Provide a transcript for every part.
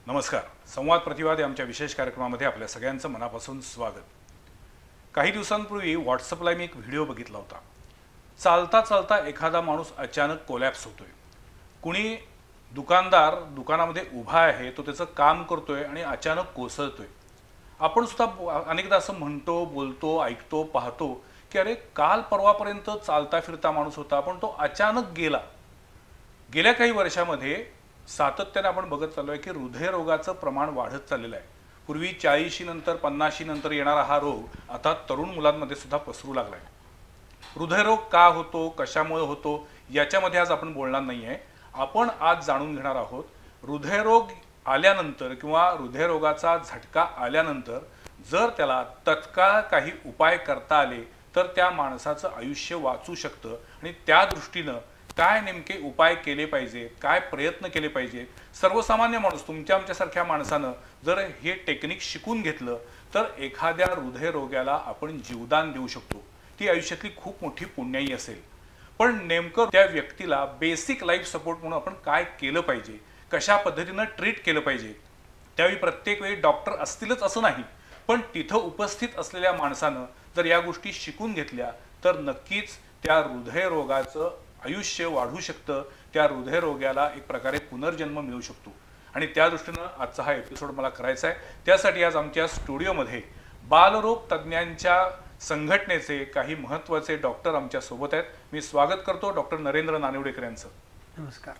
नमस्कार. संवाद प्रतिवाद या आमच्या विशेष कार्यक्रमामध्ये आपल्या सगळ्यांचं मनापासून स्वागत. काही दिवसांपूर्वी व्हॉट्सअपला मी एक व्हिडिओ बघितला होता. चालता चालता एखादा माणूस अचानक कोलॅप्स होतोय. कुणी दुकानदार दुकानामध्ये उभा आहे, तो त्याचं काम करतोय आणि अचानक कोसळतोय. आपण सुद्धा अनेकदा असं म्हणतो, बोलतो, ऐकतो, पाहतो की अरे काल परवापर्यंत चालता फिरता माणूस होता, पण तो अचानक गेला. गेल्या काही वर्षामध्ये सातत्याने आपण बघत चाललोय की हृदयरोगाचं प्रमाण वाढत चाललेलं आहे. पूर्वी 40 नंतर 50 नंतर येणारा हा रोग आता तरुण मुलांमध्ये सुद्धा पसरू लागलाय. हृदयरोग का होतो, कशामुळे होतो, याच्यामध्ये आज आपण बोलणार नाही आहे. आपण आज जाणून घेणार आहोत हृदयरोग आल्यानंतर किंवा हृदयरोगाचा झटका आल्यानंतर जर त्याला तत्काळ काही उपाय करता आले तर त्या माणसाचं आयुष्य वाचू शकतं आणि त्या दृष्टीनं काय नेमके उपाय केले पाहिजे, काय प्रयत्न केले पाहिजे. सर्वसामान्य माणूस तुमच्या आमच्यासारख्या माणसानं जर हे टेक्निक शिकून घेतलं तर एखाद्या हृदयरोग्याला आपण जीवदान देऊ शकतो. ती आयुष्यातली खूप मोठी पुण्याई असेल. पण नेमकं त्या व्यक्तीला बेसिक लाईफ सपोर्ट म्हणून आपण काय केलं पाहिजे, कशा पद्धतीनं ट्रीट केलं पाहिजे. त्यावेळी प्रत्येक वेळी डॉक्टर असतीलच असं नाही, पण तिथं उपस्थित असलेल्या माणसानं जर या गोष्टी शिकून घेतल्या तर नक्कीच त्या हृदयरोगाचं आयुष्य वाढू शकतं. त्या हृदयरोग्याला एक प्रकारे पुनर्जन्म मिळू शकतो. आणि त्या दृष्टीनं आजचा हा एपिसोड मला करायचा आहे. त्यासाठी आज आमच्या स्टुडिओमध्ये बालरोग तज्ज्ञांच्या संघटनेचे काही महत्त्वाचे डॉक्टर आमच्या सोबत आहेत. मी स्वागत करतो डॉक्टर नरेंद्र नानिवडेकर यांचं. नमस्कार.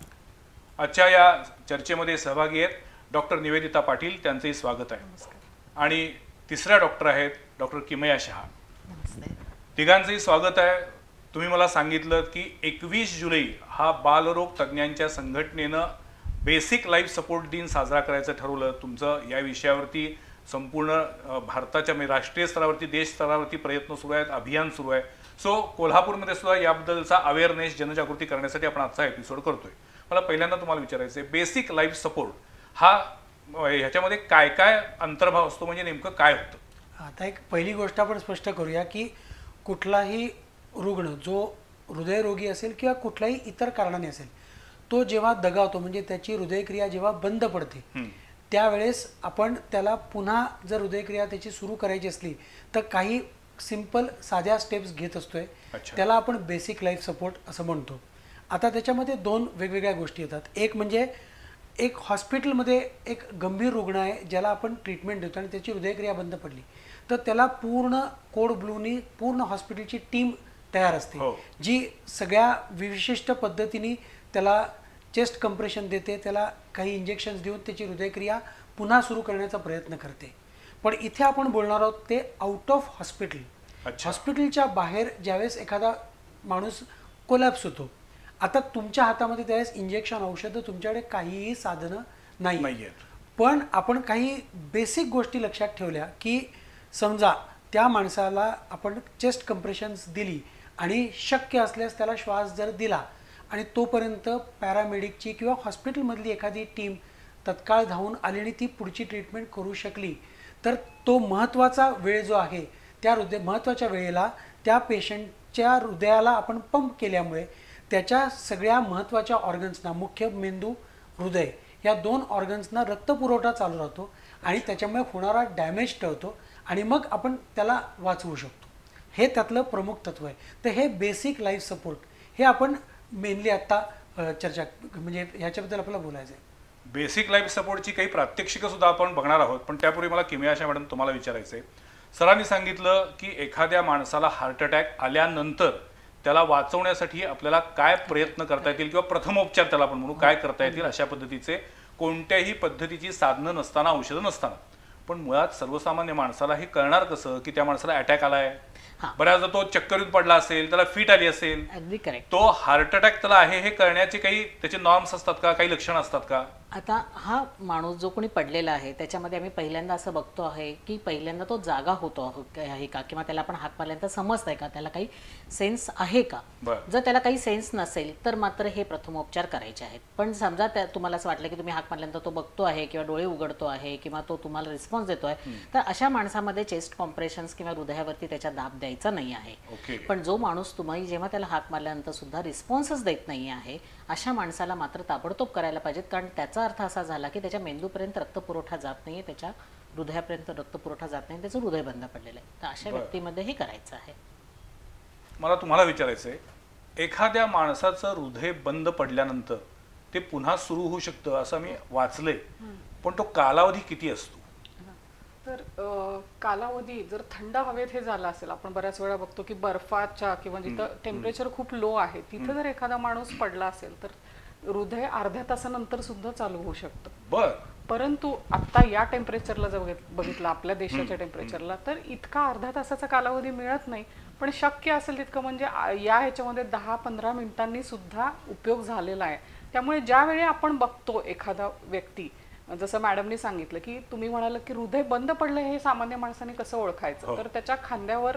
आजच्या या चर्चेमध्ये सहभागी आहेत डॉक्टर निवेदिता पाटील, त्यांचंही स्वागत आहे. आणि तिसऱ्या डॉक्टर आहेत डॉक्टर किमया शहा. तिघांचंही स्वागत आहे. तुम्ही मला सांगितलं की 21 जुलै हा बालरोग तज्ज्ञांच्या संघटनेनं बेसिक लाईफ सपोर्ट दिन साजरा करायचं ठरवलं. तुमचं या विषयावरती संपूर्ण भारताच्या म्हणजे राष्ट्रीय स्तरावरती, देश स्तरावरती प्रयत्न सुरू आहेत, अभियान सुरू आहे. सो कोल्हापूरमध्ये सुद्धा याबद्दलचा अवेअरनेस, जनजागृती करण्यासाठी आपण आजचा एपिसोड करतोय. मला पहिल्यांदा तुम्हाला विचारायचं आहे, बेसिक लाईफ सपोर्ट हा ह्याच्यामध्ये काय काय अंतर्भाव असतो, म्हणजे नेमकं काय होतं? आता एक पहिली गोष्ट आपण स्पष्ट करूया की कुठलाही रुग्ण जो हृदयरोगी असेल किंवा कुठल्याही इतर कारणाने असेल, तो जेव्हा दगावतो म्हणजे त्याची हृदयक्रिया जेव्हा बंद पडते त्यावेळेस आपण त्याला पुन्हा जर हृदयक्रिया त्याची सुरू करायची असली तर काही सिंपल साध्या स्टेप्स घेत असतोय. त्याला आपण बेसिक लाईफ सपोर्ट असं म्हणतो. आता त्याच्यामध्ये दोन वेगवेगळ्या गोष्टी येतात. एक म्हणजे एक हॉस्पिटलमध्ये एक गंभीर रुग्ण आहे ज्याला आपण ट्रीटमेंट देतो आणि त्याची हृदयक्रिया बंद पडली तर त्याला पूर्ण कोड ब्लूनी पूर्ण हॉस्पिटलची टीम तयार असते, जी सगळ्या विशिष्ट पद्धतीने त्याला चेस्ट कंप्रेशन देते, त्याला काही इंजेक्शन्स देऊन त्याची हृदयक्रिया पुन्हा सुरू करण्याचा प्रयत्न करते. पण इथे आपण बोलणार आहोत ते आउट ऑफ हॉस्पिटल. हॉस्पिटलच्या बाहेर ज्यावेळेस एखादा माणूस कोलॅप्स होतो, आता तुमच्या हातामध्ये त्यावेळेस इंजेक्शन, औषधं, तुमच्याकडे काहीही साधनं नाही आहेत. पण आपण काही बेसिक गोष्टी लक्षात ठेवल्या की समजा त्या माणसाला आपण चेस्ट कंप्रेशन्स दिली आणि शक्य असल्यास त्याला श्वास जर दिला आणि तोपर्यंत पॅरामेडिकची किंवा हॉस्पिटलमधली एखादी टीम तत्काळ धावून आली आणि ती पुढची ट्रीटमेंट करू शकली तर तो महत्त्वाचा वेळ जो आहे त्या महत्त्वाच्या वेळेला त्या पेशंटच्या हृदयाला आपण पंप केल्यामुळे त्याच्या सगळ्या महत्त्वाच्या ऑर्गन्सना, मुख्य मेंदू, हृदय, या दोन ऑर्गन्सना रक्तपुरवठा चालू राहतो आणि त्याच्यामुळे होणारा डॅमेज टळतो आणि मग आपण त्याला वाचवू शकतो. हे त्यातलं प्रमुख तत्व आहे. तर हे बेसिक लाईफ सपोर्ट हे आपण मेनली आत्ता चर्चा म्हणजे ह्याच्याबद्दल आपल्याला बोलायचं आहे. बेसिक लाईफ सपोर्टची काही प्रात्यक्षिकं सुद्धा आपण बघणार आहोत. पण त्यापूर्वी मला किमयाशा मॅडम तुम्हाला विचारायचं आहे, सरांनी सांगितलं की एखाद्या माणसाला हार्ट अटॅक आल्यानंतर त्याला वाचवण्यासाठी आपल्याला काय प्रयत्न करता येतील किंवा प्रथमोपचार त्याला आपण म्हणू काय करता येतील, अशा पद्धतीचे कोणत्याही पद्धतीची साधनं नसताना, औषधं नसताना. पण मुळात सर्वसामान्य माणसाला हे कळणार कसं की त्या माणसाला अटॅक आलाय? बऱ्याचदा तो चक्करीत पडला असेल, त्याला फिट आली असेल, तो हार्ट अटॅक त्याला आहे हे कळण्याचे काही त्याचे नॉर्म्स असतात का, काही लक्षणं असतात का? आता हा माणूस जो कोणी पडलेला आहे त्याच्यामध्ये आम्ही पहिल्यांदा असं बघतो आहे की पहिल्यांदा तो जागा होतो आहे का, किंवा त्याला आपण हात मारल्यानंतर समजतंय का, त्याला काही सेन्स आहे का. जर त्याला काही सेन्स नसेल तर मात्र हे प्रथमोपचार करायचे आहेत. पण समजा तुम्हाला असं वाटलं की तुम्ही हात मारल्यानंतर तो बघतो आहे किंवा डोळे उघडतो आहे किंवा तो तुम्हाला रिस्पॉन्स देतो आहे, तर अशा माणसामध्ये चेस्ट कॉम्प्रेशन्स किंवा हृदयावरती त्याच्या दाब दाब द्यायचा नाही आहे. ओके. पण जो माणूस तुम्ही जेव्हा त्याला हाक मारल्यानंतर सुद्धा रिस्पॉन्सच देत नाही आहे, अशा माणसाला मात्र ताबडतोब करायला पाहिजेत, कारण त्याचा अर्थ असा झाला की त्याच्या मेंदूपर्यंत रक्तपुरवठा जात नाहीये, त्याच्या हृदयापर्यंत रक्तपुरवठा जात नाही, त्याचं हृदय बंद पडलेलं आहे. तर अशा व्यक्तीमध्ये हे करायचं आहे. मला तुम्हाला विचारायचं आहे, एखाद्या माणसाचं हृदय बंद पडल्यानंतर ते पुन्हा सुरू होऊ शकतं असं मी वाचलंय, पण तो कालावधी किती असतो? तर कालावधी जर थंड हवेत हे झालं असेल, आपण बऱ्याच वेळा बघतो की बर्फाच्या किंवा जिथं टेम्परेचर खूप लो आहे तिथं जर एखादा माणूस पडला असेल तर हृदय अर्ध्या तासानंतर सुद्धा चालू होऊ शकतं. बर. परंतु आता या टेम्परेचरला जर बघितलं आपल्या देशाच्या टेम्परेचरला, तर इतका अर्धा तासाचा कालावधी मिळत नाही. पण शक्य असेल तितकं म्हणजे या ह्याच्यामध्ये 10-15 मिनिटांनी सुद्धा उपयोग झालेला आहे. त्यामुळे ज्यावेळी आपण बघतो एखादा व्यक्ती, जसं मॅडमनी सांगितलं की तुम्ही म्हणाल की हृदय बंद पडलं, हे सामान्य माणसाने कसं ओळखायचं, तर त्याच्या खांद्यावर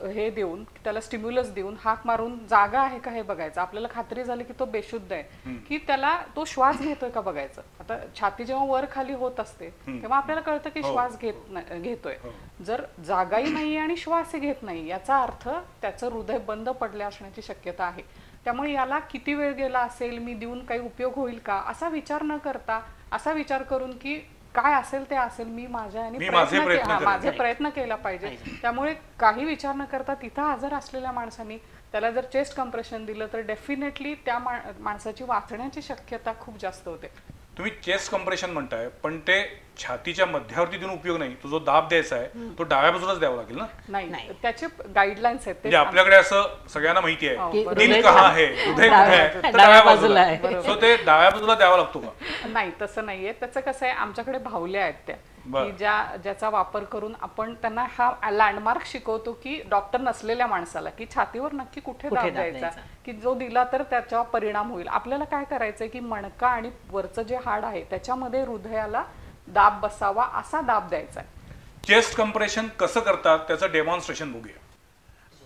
हे देऊन, त्याला स्टिम्युलस देऊन हाक मारून जागा आहे का हे बघायचं. आपल्याला खात्री झाली की तो बेशुद्ध आहे की त्याला तो श्वास घेतोय का बघायचं. आता छाती जेव्हा वर खाली होत असते तेव्हा आपल्याला कळतं की श्वास घेतोय. जर जागाही नाहीये आणि श्वासही घेत नाही, याचा अर्थ त्याचं हृदय बंद पडले असण्याची शक्यता आहे. त्यामुळे याला किती वेळ गेला असेल, मी देऊन काही उपयोग होईल का, असा विचार न करता, असा विचार करून की काय असेल ते असेल, मी माझे प्रयत्न केला पाहिजे. त्यामुळे काही विचार न करता तिथं हजर असलेल्या माणसांनी त्याला जर चेस्ट कंप्रेशन दिलं तर डेफिनेटली त्या माणसाची वाचण्याची शक्यता खूप जास्त होते. तुम्ही चेस्ट कंप्रेशन म्हणताय, पण ते छातीच्या मध्यावरती देऊन उपयोग नाही. तो जो दाब द्यायचा आहे तो डाव्या बाजूलाच द्यावा लागेल ना? नाही, त्याचे गाईडलाईन्स आहेत. म्हणजे आपल्याकडे असं सगळ्यांना माहिती आहे दिल कहाँ आहे, हृदय कुठे आहे, तर डाव्या बाजूला आहे. सो ते डाव्या बाजूला द्यावा लागतो का? नाही, तसं नाहीये. त्याचं कसं आहे, आमच्याकडे बाहुल्या आहेत त्या की ज्याचा वापर करून आपण त्यांना हा लँडमार्क शिकवतो की डॉक्टर नसलेल्या माणसाला की छातीवर नक्की कुठे दाब द्यायचा, की जो दिला तर त्याच्यावर परिणाम होईल. आपल्याला काय करायचंय की मणका आणि वरचं जे हाड आहे त्याच्यामध्ये हृदयाला दाब बसावा असा दाब द्यायचा आहे. चेस्ट कंप्रेशन कसं करतात त्याचं डेमॉन्स्ट्रेशन बघूया.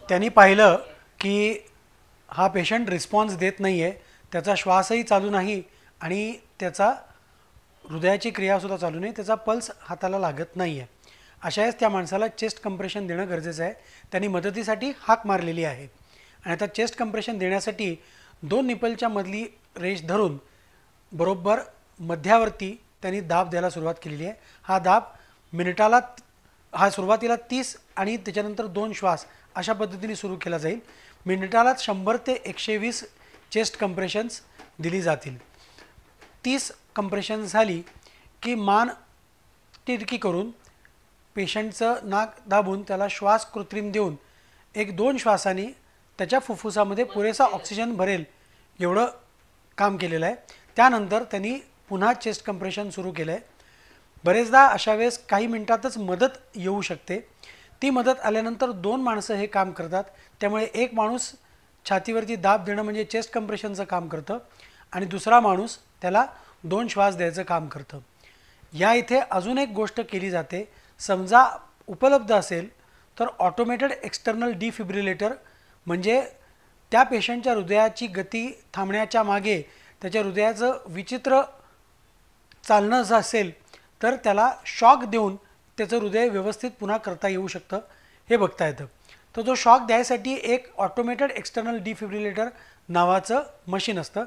त्यांनी पाहिलं की हा पेशंट रिस्पॉन्स देत नाहीये, त्याचा श्वासही चालू नाही आणि त्याचा हृदयाची क्रियासुद्धा चालू नाही, त्याचा पल्स हाताला लागत नाही आहे. अशा वेळेस त्या माणसाला चेस्ट कंप्रेशन देणं गरजेचं आहे. त्यांनी मदतीसाठी हाक मारलेली आहे आणि आता चेस्ट कंप्रेशन देण्यासाठी 2 निपलच्या मधली रेष धरून बरोबर मध्यावरती त्यांनी दाब द्यायला सुरुवात केलेली आहे. हा दाब मिनिटाला, हा सुरुवातीला 30 आणि त्याच्यानंतर 2 श्वास अशा पद्धतीने सुरू केला जाईल. मिनिटाला 100 ते 120 चेस्ट कंप्रेशन्स दिली जातील. 30 कंप्रेशन झाली की मान तिरकी करून पेशंटचं नाक दाबून त्याला श्वास कृत्रिम देऊन 1-2 श्वासांनी त्याच्या फुफ्फुसामध्ये पुरेसा ऑक्सिजन भरेल एवढं काम केलेलं आहे. त्यानंतर त्यांनी पुन्हा चेस्ट कंप्रेशन सुरू केलं आहे. बरेचदा अशा वेळेस काही मिनिटातच मदत येऊ शकते. ती मदत आल्यानंतर 2 माणसं हे काम करतात. त्यामुळे एक माणूस छातीवरती दाब देणं म्हणजे चेस्ट कंप्रेशनचं काम करतं आणि दुसरा माणूस त्याला 2 श्वास द्यायचं काम करतं. या इथे अजून एक गोष्ट केली जाते. समजा उपलब्ध असेल तर ऑटोमेटेड एक्सटर्नल डिफिब्रिलेटर, म्हणजे त्या पेशंटच्या हृदयाची गती थांबण्याच्या मागे त्याच्या हृदयाचं विचित्र चालणं जर असेल तर त्याला शॉक देऊन त्याचं हृदय व्यवस्थित पुन्हा करता येऊ शकतं, हे बघता येतं. तर तो शॉक द्यायसाठी एक ऑटोमेटेड एक्सटर्नल डिफिब्रिलेटर नावाचं मशीन असतं.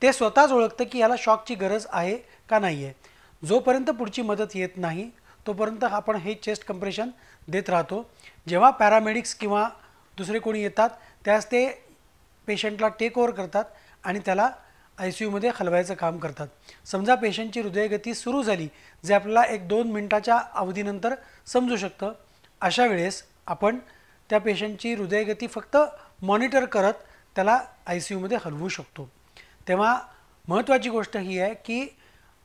ते स्वतःच ओळखतं की याला शॉकची गरज आहे का नाही आहे. जोपर्यंत पुढची मदत येत नाही तोपर्यंत आपण हे चेस्ट कंप्रेशन देत राहतो. जेव्हा पॅरामेडिक्स किंवा दुसरे कोणी येतात त्यास ते पेशंटला टेक ओव्हर करतात आणि त्याला ICUमध्ये हलवायचं काम करतात. समजा पेशंटची हृदयगती सुरू झाली, जे आपल्याला 1-2 मिनिटाच्या अवधीनंतर समजू शकतं, अशा वेळेस आपण त्या पेशंटची हृदयगती फक्त मॉनिटर करत त्याला ICUमध्ये हलवू शकतो. तेव्हा महत्त्वाची गोष्ट ही आहे की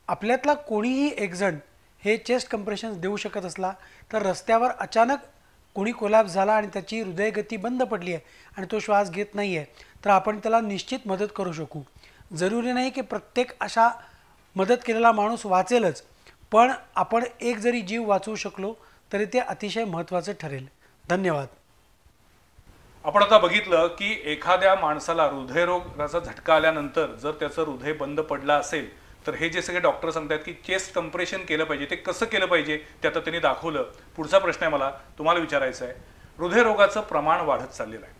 आपल्यातला कोणीही एकजण हे चेस्ट कंप्रेशन्स देऊ शकत असला तर रस्त्यावर अचानक कोणी कोलॅप्स झाला आणि त्याची हृदयगती बंद पडली आहे आणि तो श्वास घेत नाही आहे तर आपण त्याला निश्चित मदत करू शकू. जरुरी नाही की प्रत्येक अशा मदत केलेला माणूस वाचेलच, पण आपण एक जरी जीव वाचवू शकलो तरी ते अतिशय महत्त्वाचं ठरेल. धन्यवाद. आपण आता बघितलं की एखाद्या माणसाला हृदयरोगाचा झटका आल्यानंतर जर त्याचं हृदय बंद पडलं असेल तर हे जे सगळे डॉक्टर सांगतात की चेस्ट कंप्रेशन केलं पाहिजे, ते कसं केलं पाहिजे ते आता त्यांनी दाखवलं. पुढचा प्रश्न आहे मला तुम्हाला विचारायचा आहे, हृदयरोगाचं प्रमाण वाढत चाललेलं आहे.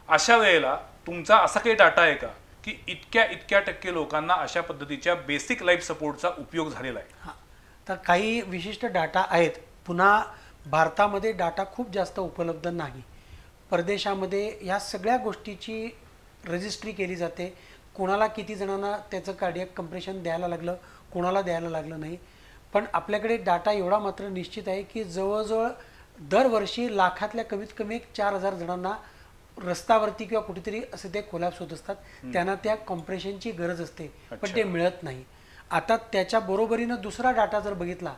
अशा वेळेला तुमचा असा काही डाटा आहे का की इतक्या टक्के लोकांना अशा पद्धतीच्या बेसिक लाईफ सपोर्टचा उपयोग झालेला आहे? हां, तर काही विशिष्ट डाटा आहेत. पुन्हा भारतामध्ये डाटा खूप जास्त उपलब्ध नाही. परदेशामध्ये या सगळ्या गोष्टीची रजिस्ट्री केली जाते. कोणाला किती जणांना त्याचं कार्डियक कंप्रेशन द्यायला लागलं, कोणाला द्यायला लागलं नाही. पण आपल्याकडे डाटा एवढा मात्र निश्चित आहे की जवळजवळ दरवर्षी लाखातल्या कमीत कमी 4,000 जणांना रस्त्यावरती किंवा कुठेतरी असे ते कोलॅप्स होत असतात. त्यांना त्या कॉम्प्रेशनची गरज असते, पण ते मिळत नाही. आता त्याच्या बरोबरीनं दुसरा डाटा जर बघितला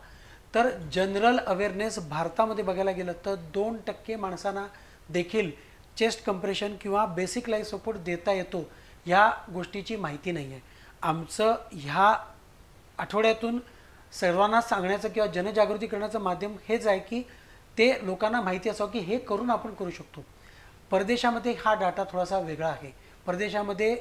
तर जनरल अवेअरनेस भारतामध्ये बघायला गेलं तर 2% माणसांना देखील चेस्ट कंप्रेशन किंवा बेसिक लाईफ सपोर्ट देता येतो या गोष्टीची माहिती नाही आहे. आमचं ह्या आठवड्यातून सर्वांना सांगण्याचं किंवा जनजागृती करण्याचं माध्यम हेच आहे की ते लोकांना माहिती असावं की हे करून आपण करू शकतो. परदेशामध्ये हा डाटा थोडासा वेगळा आहे. परदेशामध्ये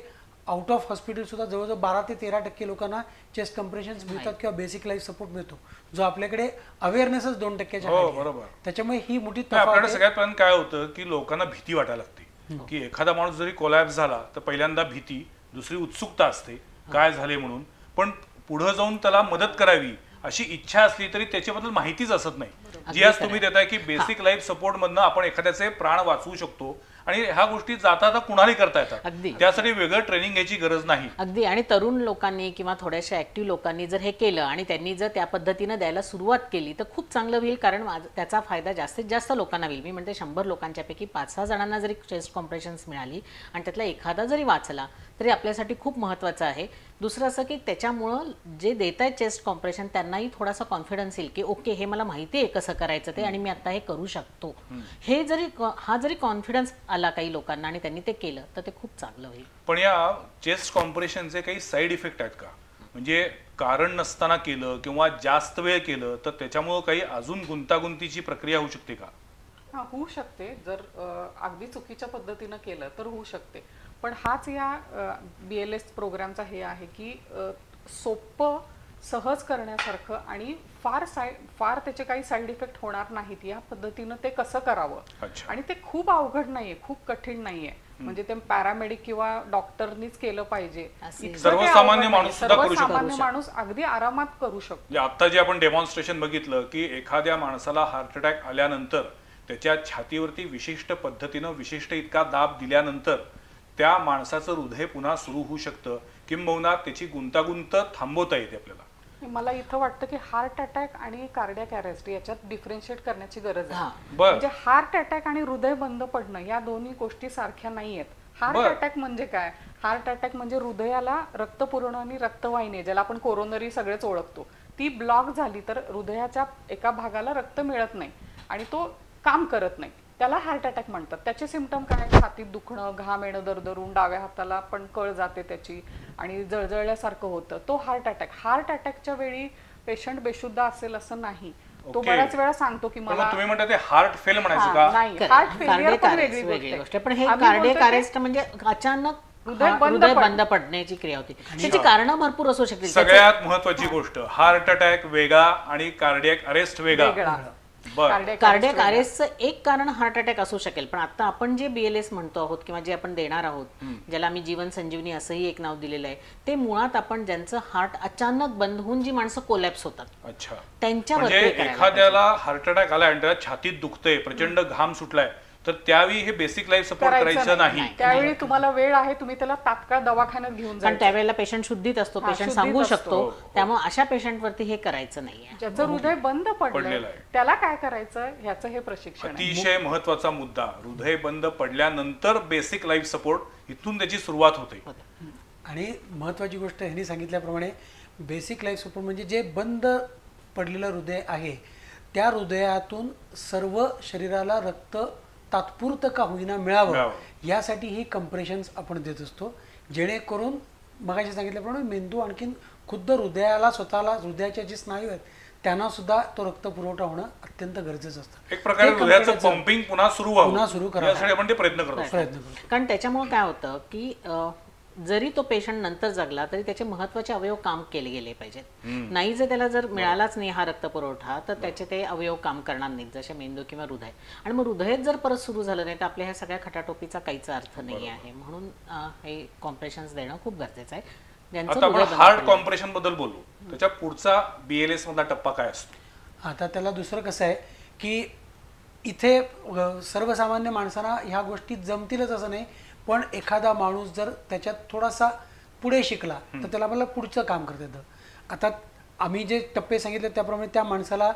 आउट ऑफ हॉस्पिटलसुद्धा जवळजवळ 12 ते 13% लोकांना चेस्ट कंप्रेशन्स मिळतात किंवा बेसिक लाईफ सपोर्ट मिळतो, जो आपल्याकडे अवेअरनेसच 2%च्या हो, बरोबर. त्याच्यामुळे ही मोठी आपल्याकडे सगळ्यात पहिल्यांदा काय होतं की लोकांना भीती वाटायला लागते की एखादा माणूस जरी कोलॅप्स झाला तर पहिल्यांदा भीती, दुसरी उत्सुकता असते काय झाले म्हणून, पण पुढे जाऊन त्याला मदत करावी अशी इच्छा असली तरी त्याच्याबद्दल माहितीच असत नाही. जी आज तुम्ही देताय की बेसिक लाईफ सपोर्ट मधनं आपण एखाद्याचे प्राण वाचवू शकतो आणि ह्या गोष्टी जाता कुणालाही करता येतात. त्यासाठी वेगळं ट्रेनिंग घ्यायची गरज नाही. अगदी. आणि तरुण लोकांनी किंवा थोड्याशा ऍक्टिव्ह लोकांनी जर हे केलं आणि त्यांनी जर त्या पद्धतीनं द्यायला सुरुवात केली तर खूप चांगलं होईल, कारण त्याचा फायदा जास्तीत जास्त लोकांना होईल. मी म्हणते 100 लोकांच्या पैकी 5-6 जणांना जरी चेस्ट कॉम्प्रेशन्स मिळाली आणि त्यातला एखादा जरी वाचला तरी आपल्यासाठी खूप महत्त्वाचं आहे. दुसरं असं की त्याच्यामुळं जे देत आहेत चेस्ट कॉम्प्रेशन त्यांनाही थोडासा कॉन्फिडन्स येईल की ओके, हे मला माहिती आहे कसं करायचं ते आणि मी आता हे करू शकतो. हे जरी हा जरी कॉन्फिडन्स आला काही लोकांना आणि त्यांनी ते केलं तर ते खूप चांगलं होईल. पण या चेस्ट कॉम्प्रेशनचे काही साईड इफेक्ट आहेत का? म्हणजे कारण नसताना केलं किंवा जास्त वेळ केलं तर त्याच्यामुळे काही अजून गुंतागुंतीची प्रक्रिया होऊ शकते का? हा, होऊ शकते. जर अगदी चुकीच्या पद्धतीनं केलं तर होऊ शकते. पण हाच या BLS प्रोग्रामचा हे आहे की सोपं, सहज करण्यासारखं आणि फार त्याचे काही साईड इफेक्ट होणार नाहीत या पद्धतीनं ते कसं करावं. आणि ते खूप अवघड नाहीये, खूप कठीण नाहीये. म्हणजे ते पॅरामेडिक किंवा डॉक्टरनीच केलं पाहिजे. सर्वसामान्य माणूस सर्वसामान्य माणूस अगदी आरामात करू शकतो. आता जे आपण डेमॉन्स्ट्रेशन बघितलं की एखाद्या माणसाला हार्ट अटॅक आल्यानंतर त्याच्या छातीवरती विशिष्ट पद्धतीनं विशिष्ट इतका दाब दिल्यानंतर त्या माणसाचं हृदय पुन्हा सुरू होऊ शकतं, किंबहुना त्याची गुंतागुंत थांबवता येते आपल्याला. मला इथं वाटतं की हार्ट अटॅक आणि कार्डियक अरेस्ट याच्यात डिफरन्शिएट करण्याची गरज आहे. म्हणजे हार्ट अटॅक आणि हृदय बंद पडणं या दोन्ही गोष्टी सारख्या नाहीयेत. हार्ट अटॅक म्हणजे काय? हार्ट अटॅक म्हणजे हृदयाला रक्त पुरवणं आणि रक्तवाहिनी, ज्याला आपण कोरोनरी सगळेच ओळखतो, ती ब्लॉक झाली तर हृदयाच्या एका भागाला रक्त मिळत नाही आणि तो काम करत नाही, त्याला हार्ट अटॅक म्हणतात. त्याचे सिम्पटम काय? छातीत दुखणं, घाम येणं, दरदरून, डाव्या हाताला पण कळ जाते त्याची आणि जळजळल्यासारखं होतं, तो हार्ट अटॅक. हार्ट अटॅकच्या वेळी पेशंट बेशुद्ध असेल असं नाही. तो बऱ्याच वेळा सांगतो की मला, तुम्ही म्हणता ते हार्ट फेल म्हणायचं का? नाही, हार्ट फेलियर पण वेगळी गोष्ट आहे. पण हे कार्डियक अरेस्ट म्हणजे अचानक हृदय बंद पडण्याची क्रिया होती. त्याची कारण भरपूर असू शकतील. सगळ्यात महत्वाची गोष्ट, हार्ट अटॅक वेगळा आणि कार्डियक अरेस्ट वेगळा. कार्डियक अरेस्टचं एक कारण हार्ट अटॅक असू शकेल, पण आता आपण जे BLS म्हणतो आहोत किंवा जे आपण देणार आहोत, ज्याला आम्ही जीवन संजीवनी असंही एक नाव दिलेलं आहे, ते मुळात आपण ज्यांचं हार्ट अचानक बंद होऊन जी माणसं कोलॅप्स होतात त्यांच्यावर. एखाद्याला हार्ट अटॅक आलाय आणि त्याला छातीत दुखतंय, प्रचंड घाम सुटलाय, तर त्यावेळी हे बेसिक लाईफ सपोर्ट करायचं नाही. त्यावेळी तुम्हाला वेळ आहे, तुम्ही त्याला तात्काळ दवाखान्यात घेऊन जा. कारण त्यावेळेला पेशंट शुद्धीत असतो, पेशंट सांगू शकतो, त्यामुळे अशा पेशंटवरती हे करायचं नाहीये. ज्याचं हृदय बंद पडलेलं आहे त्याला काय करायचं ह्याचं हे प्रशिक्षण. अतिशय महत्वाचा मुद्दा, हृदय बंद पडल्यानंतर बेसिक लाईफ सपोर्ट इथून त्याची सुरुवात होते. आणि महत्वाची गोष्ट ह्यांनी सांगितल्याप्रमाणे बेसिक लाईफ सपोर्ट म्हणजे जे बंद पडलेलं हृदय आहे त्या हृदयातून सर्व शरीराला रक्त तात्पुरतं का होईना मिळावं यासाठी ही कंप्रेशन्स आपण देत असतो, जेणेकरून मगाशी सांगितल्याप्रमाणे मेंदू आणखीन खुद्द हृदयाला, स्वतःला, हृदयाच्या जे स्नायू आहेत त्यांना सुद्धा तो रक्त पुरवठा होणं अत्यंत गरजेचं असतं. एक प्रकारे हृदयाचं पंपिंग पुन्हा सुरू करायसाठी आपण ते प्रयत्न करतो. कारण त्याच्यामुळे काय होतं की जरी तो पेशंट नंतर जगला तरी त्याचे महत्वाचे अवयव काम केले गेले पाहिजेत. नाही जर त्याला जर मिळालाच नाही हा रक्तपुरवठा तर त्याचे ते अवयव काम करणार नाहीत, जसे मेंदू किंवा हृदय. आणि मग हृदयच जर परत सुरू झालं नाही तर आपल्या ह्या सगळ्या खटाटोपीचा काहीच अर्थ नाही आहे. म्हणून हे कॉम्प्रेशन्स देणं खूप गरजेचं आहे. आता आपण हार्ट कॉम्प्रेशन बद्दल बोलू, त्याच्या पुढचा BLS मधला टप्पा काय असतो? आता त्याला दुसरं कसं आहे की इथे सर्वसामान्य माणसांना ह्या गोष्टी जमतीलच असं नाही, पण एखादा माणूस जर त्याच्यात थोडासा पुढे शिकला तर त्याला मला पुढचं काम करता येतं. आता आम्ही जे टप्पे सांगितले त्याप्रमाणे त्या माणसाला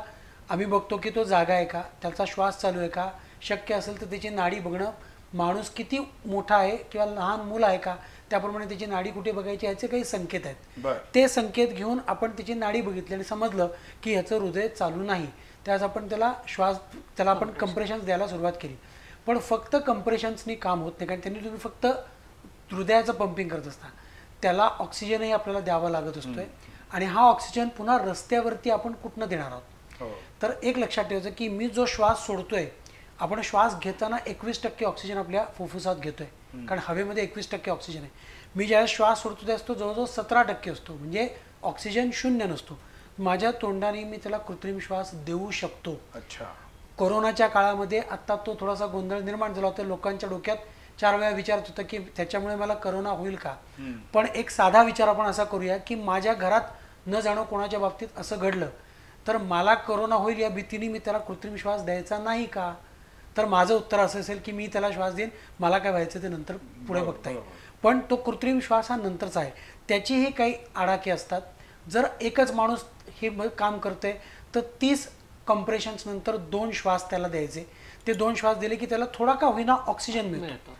आम्ही बघतो की तो जागा आहे का, त्याचा श्वास चालू आहे का, शक्य असेल तर त्याची नाडी बघणं, माणूस किती मोठा आहे किंवा लहान मूल आहे का त्याप्रमाणे त्याची नाडी कुठे बघायची ह्याचे काही संकेत आहेत. ते संकेत घेऊन आपण त्याची नाडी बघितली आणि समजलं की ह्याचं हृदय चालू नाही, त्यास आपण त्याला आपण कंप्रेशन्स द्यायला सुरुवात केली. पण फक्त कंप्रेशन्सनी काम होत नाही, कारण त्यांनी तुम्ही फक्त हृदयाचं पंपिंग करत असता, त्याला ऑक्सिजनही आपल्याला द्यावा लागत असतोय. आणि हा ऑक्सिजन पुन्हा रस्त्यावरती आपण कुठनं देणार आहोत. तर एक लक्षात ठेवायचं की मी जो श्वास सोडतोय, आपण श्वास घेताना 21% ऑक्सिजन आपल्या फुफ्फुसात घेतोय, कारण हवेमध्ये 21% ऑक्सिजन आहे. मी ज्यावेळेस श्वास सोडतो त्यावेळेस तो जवळजवळ 17% असतो, म्हणजे ऑक्सिजन शून्य नसतो. माझ्या तोंडाने मी त्याला कृत्रिम श्वास देऊ शकतो. अच्छा. कोरोनाच्या काळामध्ये आता तो थोडासा गोंधळ निर्माण झाला होता, लोकांच्या डोक्यात 4 वेळा विचारत होतं की त्याच्यामुळे मला करोना होईल का. पण एक साधा विचार आपण असा करूया की माझ्या घरात न जाणं कोणाच्या बाबतीत असं घडलं तर मला करोना होईल या भीतीने मी त्याला कृत्रिम श्वास द्यायचा नाही का. तर माझं उत्तर असं असेल की मी त्याला श्वास देईन, मला काय व्हायचं ते नंतर पुढे बघता येईल. पण तो कृत्रिम श्वास हा नंतरचा आहे, त्याचेही काही आडाखे असतात. जर एकच माणूस हे काम करतोय तर 30 कंप्रेशन्स नंतर 2 श्वास त्याला द्यायचे. ते 2 श्वास दिले की त्याला थोडा का होईना ऑक्सिजन मिळतो.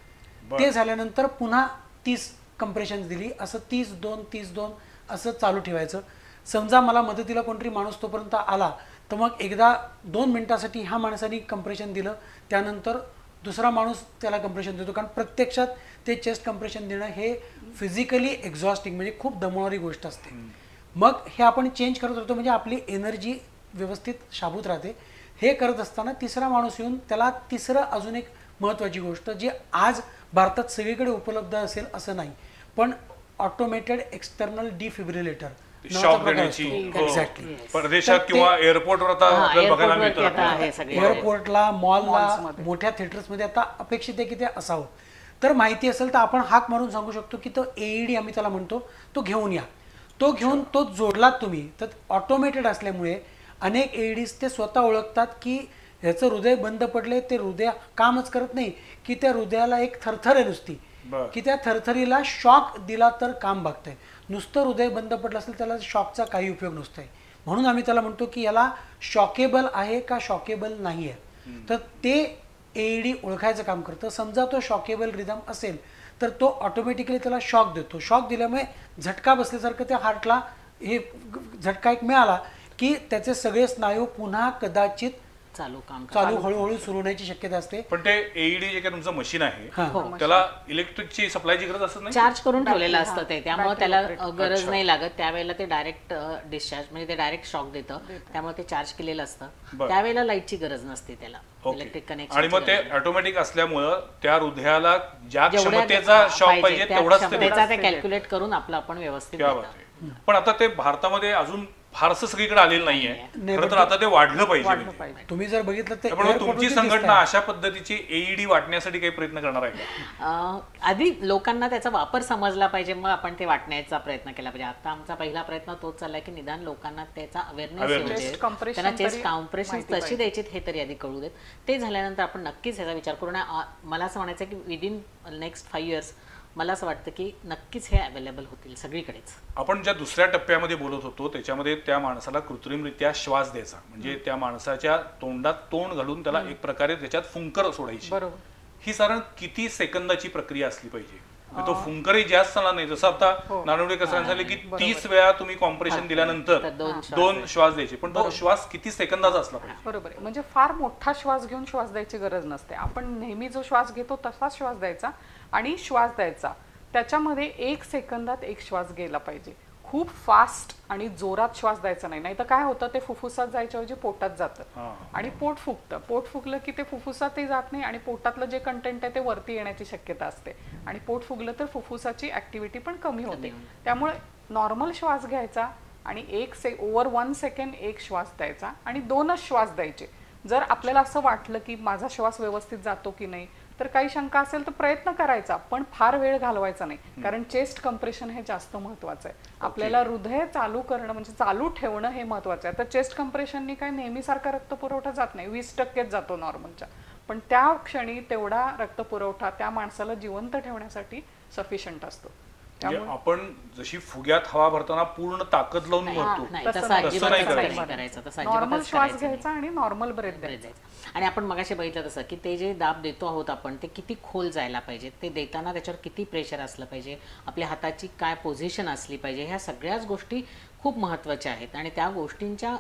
ते झाल्यानंतर पुन्हा 30 कंप्रेशन्स दिली, असं 30-2 असं चालू ठेवायचं. समजा मला मदतीला कोणतरी माणूस तोपर्यंत आला तर मग एकदा 2 मिनिटासाठी ह्या माणसाने कंप्रेशन दिलं, त्यानंतर दुसरा माणूस त्याला कंप्रेशन देतो. कारण प्रत्यक्षात ते चेस्ट कंप्रेशन देणं हे फिजिकली एक्झॉस्टिंग म्हणजे खूप दमवणारी गोष्ट असते. मग हे आपण चेंज करत राहतो, म्हणजे आपली एनर्जी व्यवस्थित शाबूत राहते. हे करत असताना तिसरा माणूस येऊन त्याला तिसरं अजून एक महत्त्वाची गोष्ट जी आज भारतात सगळीकडे उपलब्ध असेल असं नाही, पण ऑटोमेटेड एक्सटर्नल डिफिब्रिलेटर शॉक देण्याची. एक्झॅक्टली. परदेशात किंवा एअरपोर्टवर आता आपल्याला बघायला मिळतं. एअरपोर्टला, मॉलला, मोठ्या थिएटर्समध्ये आता अपेक्षित आहे की ते असावं. तर माहिती असेल तर आपण हाक मारून सांगू शकतो की तो AED आम्ही त्याला म्हणतो तो घेऊन या. तो घेऊन तो जोडलात तुम्ही तर ऑटोमेटेड असल्यामुळे अनेक AEDs ते स्वतः ओळखतात की ह्याचं हृदय बंद पडले, ते हृदय कामच करत नाही की त्या हृदयाला एक थरथर आहे नुसती, की त्या थरथरीला शॉक दिला तर काम बघतंय. नुसतं हृदय बंद पडलं असेल त्याला शॉकचा काही उपयोग नसतोय. म्हणून आम्ही त्याला म्हणतो की याला शॉकेबल आहे का शॉकेबल नाही आहे. तर ते AED ओळखायचं काम करतं. समजा तो शॉकेबल रिदम असेल तर तो ऑटोमॅटिकली त्याला शॉक देतो. शॉक दिल्यामुळे झटका बसल्यासारखं त्या हार्टला हे झटका एक मिळाला की त्याचे सगळे स्नायू पुन्हा कदाचित चालू हळूहळू सुरू होण्याची शक्यता असते. पण ते AED जे काही तुमचं मशीन आहे त्याला इलेक्ट्रिकची सप्लायची गरज असत नाही, चार्ज करून ठेवलेलं असतं ते, त्यामुळे त्याला गरज नाही लागत. त्यावेळेला ते डायरेक्ट डिस्चार्ज म्हणजे ते डायरेक्ट शॉक देतं, त्यामुळे ते चार्ज केलेलं असतं. त्यावेळेला लाईटची गरज नसते त्याला, इलेक्ट्रिक कनेक्शन. आणि मग ते ऑटोमॅटिक असल्यामुळं त्या हृदयाला ज्या क्षमतेचा शॉक पाहिजे तेवढाच ते कॅल्क्युलेट करून आपलं आपण व्यवस्थित. पण आता ते भारतामध्ये अजून फारसं सगळीकडे आलेलं नाहीये. खरं तर आता ते वाढलं पाहिजे. तुम्ही जर बघितलं तर पण तुमची संघटना अशा पद्धतीची AED वाटण्यासाठी काही प्रयत्न करणार आहे का? आधी लोकांना त्याचा वापर समजला पाहिजे, मग आपण ते वाटण्याचा प्रयत्न केला पाहिजे. आता आमचा पहिला प्रयत्न तोच चाललाय की निदान लोकांना त्याचा अवेअरनेस येऊ दे, त्यांना चेस्ट कॉम्प्रेशन कशी द्यायची हे तरी आधी कळू देत. ते झाल्यानंतर आपण नक्कीच ह्याचा विचार करू. मला असं म्हणायचं की विदिन नेक्स्ट 5 years मला असं वाटतं की नक्कीच हे अवेलेबल होतील सगळीकडेच. आपण ज्या दुसऱ्या टप्प्यामध्ये बोलत होतो त्याच्यामध्ये त्या माणसाला कृत्रिमरित्या श्वास द्यायचा, म्हणजे त्या माणसाच्या तोंडात तोंड घालून त्याला एक प्रकारे त्याच्यात फुंकर सोडायची. बरोबर. ही साधारण किती सेकंदाची प्रक्रिया असली पाहिजे? तो फुंकरही जास्त झाला नाही, जसं आता नानवडे कसं झाले की 30 वेळा तुम्ही कॉम्प्रेशन दिल्यानंतर 2 श्वास द्यायचे, पण तो श्वास किती सेकंदाचा असला पाहिजे? बरोबर आहे. म्हणजे फार मोठा श्वास घेऊन श्वास द्यायची गरज नसते. आपण नेहमी जो श्वास घेतो तसाच श्वास द्यायचा आणि श्वास द्यायचा त्याच्यामध्ये 1 सेकंदात 1 श्वास गेला पाहिजे. खूप फास्ट आणि जोरात श्वास द्यायचा नाही. नाही तर काय होतं, ते फुफ्फुसात जायच्या ऐवजी पोटात जातं आणि पोट फुगतं. पोट फुगलं की ते फुफ्फुसातही जात नाही आणि पोटातलं जे कंटेंट आहे ते वरती येण्याची शक्यता असते आणि पोट फुगलं तर फुफ्फुसाची ऍक्टिव्हिटी पण कमी होते. त्यामुळे नॉर्मल श्वास घ्यायचा आणि ओव्हर 1 सेकंड एक श्वास द्यायचा आणि 2च श्वास द्यायचे. जर आपल्याला असं वाटलं की माझा श्वास व्यवस्थित जातो की नाही, तर काही शंका असेल तर प्रयत्न करायचा, पण फार वेळ घालवायचा नाही. कारण चेस्ट कंप्रेशन हे जास्त महत्वाचं आहे. आपल्याला हृदय चालू करणं म्हणजे चालू ठेवणं हे महत्वाचं आहे. तर चेस्ट कंप्रेशननी काय नेहमीसारखा रक्तपुरवठा जात नाही, 20%च जातो नॉर्मलच्या, पण त्या क्षणी तेवढा रक्तपुरवठा त्या माणसाला जिवंत ठेवण्यासाठी सफिशियंट असतो. म्हणजे आपण जशी फुग्यात हवा भरताना पूर्ण ताकद लावून भरतो, नॉर्मल श्वास घ्यायचा आणि नॉर्मल ब्रेथ द्यायचा. आणि आपण मगाशी बघितलं तसं की ते जे दाब देतो आहोत आपण, ते किती खोल जायला पाहिजे, ते देताना त्याच्यावर किती प्रेशर असलं पाहिजे, आपल्या हाताची काय पोझिशन असली पाहिजे, ह्या सगळ्याच गोष्टी खूप महत्त्वाच्या आहेत. आणि त्या गोष्टींच्या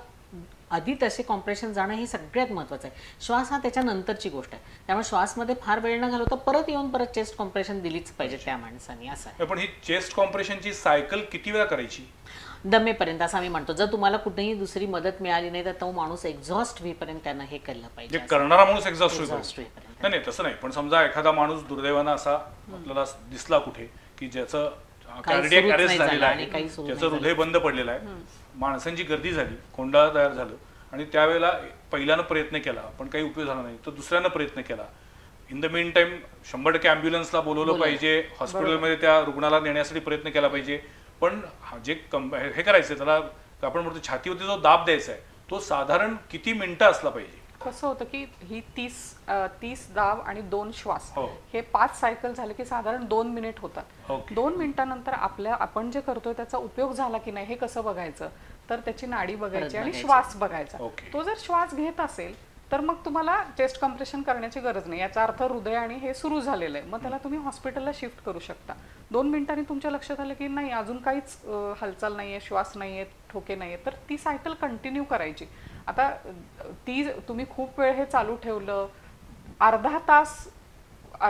आधी तसे कॉम्प्रेशन जाणं हे सगळ्यात महत्त्वाचं आहे. श्वास हा त्याच्यानंतरची गोष्ट आहे. त्यामुळे श्वासमध्ये फार वेळ न घालवता परत येऊन परत चेस्ट कॉम्प्रेशन दिलीच पाहिजे त्या माणसाने, असं आहे. पण ही चेस्ट कॉम्प्रेशनची सायकल किती वेळा करायची? दमेपर्यंत असं आम्ही म्हणतो. जर तुम्हाला कुठेही दुसरी मदत मिळाली नाही तर तो माणूस एक्झॉस्ट होईपर्यंत त्यानं हे केलं पाहिजे. करणारा माणूस एक्झॉस्ट होईपर्यंत नाही, तसं नाही. पण समजा एखादा माणूस दुर्दैवानं असा आपल्याला दिसला कुठे की ज्याचं कार्डियक अरेस्ट झालेलं आहे, ज्याचं हृदय बंद पडलेलं आहे, माणसांची गर्दी झाली, कोंडाळा तयार झालं आणि त्यावेळेला पहिल्यानं प्रयत्न केला पण काही उपयोग झाला नाही, तर दुसऱ्यानं प्रयत्न केला. इन द मेन टाइम 100% ॲम्ब्युलन्सला बोलवलं पाहिजे, हॉस्पिटलमध्ये त्या रुग्णाला नेण्यासाठी प्रयत्न केला पाहिजे. पण जे हे करायचं त्याला आपण म्हणतो छातीवरती जो दाब द्यायचा आहे तो साधारण किती मिनिटं असला पाहिजे? कसं होतं की ही 30 दाब आणि 2 श्वास हे 5 सायकल झाले की साधारण 2 मिनिट होतात. 2 मिनिटानंतर आपण जे करतोय त्याचा उपयोग झाला की नाही हे कसं बघायचं, तर त्याची नाडी बघायची आणि श्वास बघायचा. तो जर श्वास घेत असेल तर मग तुम्हाला चेस्ट कम्प्रेशन करण्याची गरज नाही, याचा अर्थ हृदय आणि हे सुरू झालेलं आहे, मग त्याला तुम्ही हॉस्पिटलला शिफ्ट करू शकता. 2 मिनिटांनी तुमच्या लक्षात आलं की नाही अजून काहीच हालचाल नाहीये, श्वास नाहीये, ठोके नाहीये, तर ती सायकल कंटिन्यू करायची. आता तुम्ही खूप वेळ हे चालू ठेवलं, अर्धा तास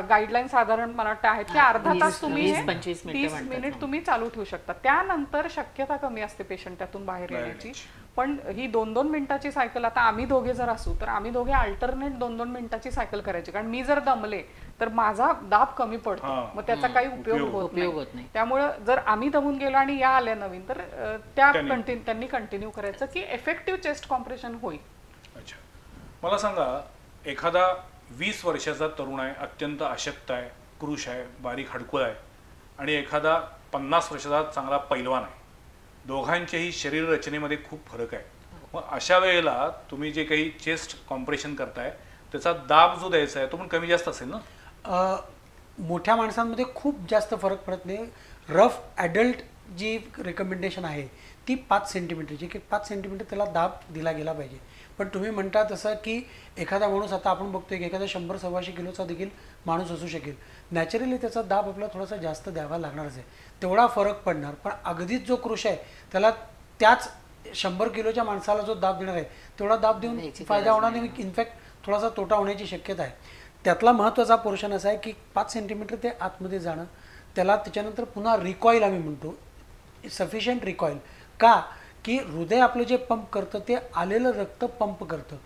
गाईडलाईन साधारण मला वाटतं आहेत की अर्धा तास तुम्ही 30 मिनिट तुम्ही चालू ठेवू शकता. त्यानंतर शक्यता कमी असते पेशंट त्यातून बाहेर येण्याची. पण ही 2-2 मिनिटाची सायकल, आता आम्ही दोघे जर असू तर आम्ही दोघे अल्टरनेट 2-2 मिनिटाची सायकल करायची, कारण मी जर दमले तर माझा दाब कमी पडतो, मग त्याचा काही उपयोग होत नाही. त्यामुळे जर आम्ही दमून गेलो आणि या आल्या नवीन तर त्यांनी कंटिन्यू करायचं की इफेक्टिव्ह चेस्ट कॉम्प्रेशन होईल. अच्छा, मला सांगा, एखादा 20 वर्षाचा तरुण आहे, अत्यंत अशक्त आहे, पुरुष आहे, बारीक हडकुळ आहे, आणि एखादा 50 वर्षाचा चांगला पैलवान आहे, दोघांच्याही शरीर रचनेमध्ये खूप फरक आहे. मग अशा वेळेला तुम्ही जे काही चेस्ट कॉम्प्रेशन करताय त्याचा दाब जो द्यायचा आहे तो पण कमी जास्त असेल ना? मोठ्या माणसांमध्ये खूप जास्त फरक पडत नाही. रफ ॲडल्ट जी रिकमेंडेशन आहे ती 5 सेंटीमीटरची, की 5 सेंटीमीटर त्याला दाब दिला गेला पाहिजे. पण तुम्ही म्हणता तसं की एखादा माणूस, आता आपण बघतोय की एखादा 100-125 किलोचा देखील माणूस असू शकेल, नॅचरली त्याचा दाब आपल्याला थोडासा जास्त द्यावा लागणारच आहे, तेवढा फरक पडणार. पण अगदीच जो कृष आहे त्याला त्याच 100 किलोच्या माणसाला जो दाब देणार आहे तेवढा दाब देऊन फायदा होणार नाही, इनफॅक्ट थोडासा तोटा होण्याची शक्यता आहे. त्यातला महत्त्वाचा पोर्शन असा आहे की 5 सेंटीमीटर ते आतमध्ये जाणं, त्याला त्याच्यानंतर पुन्हा रिकॉईल आम्ही म्हणतो, सफिशियंट रिकॉईल. का की हृदय आपलं जे पंप करतं ते आलेलं रक्त पंप करतं,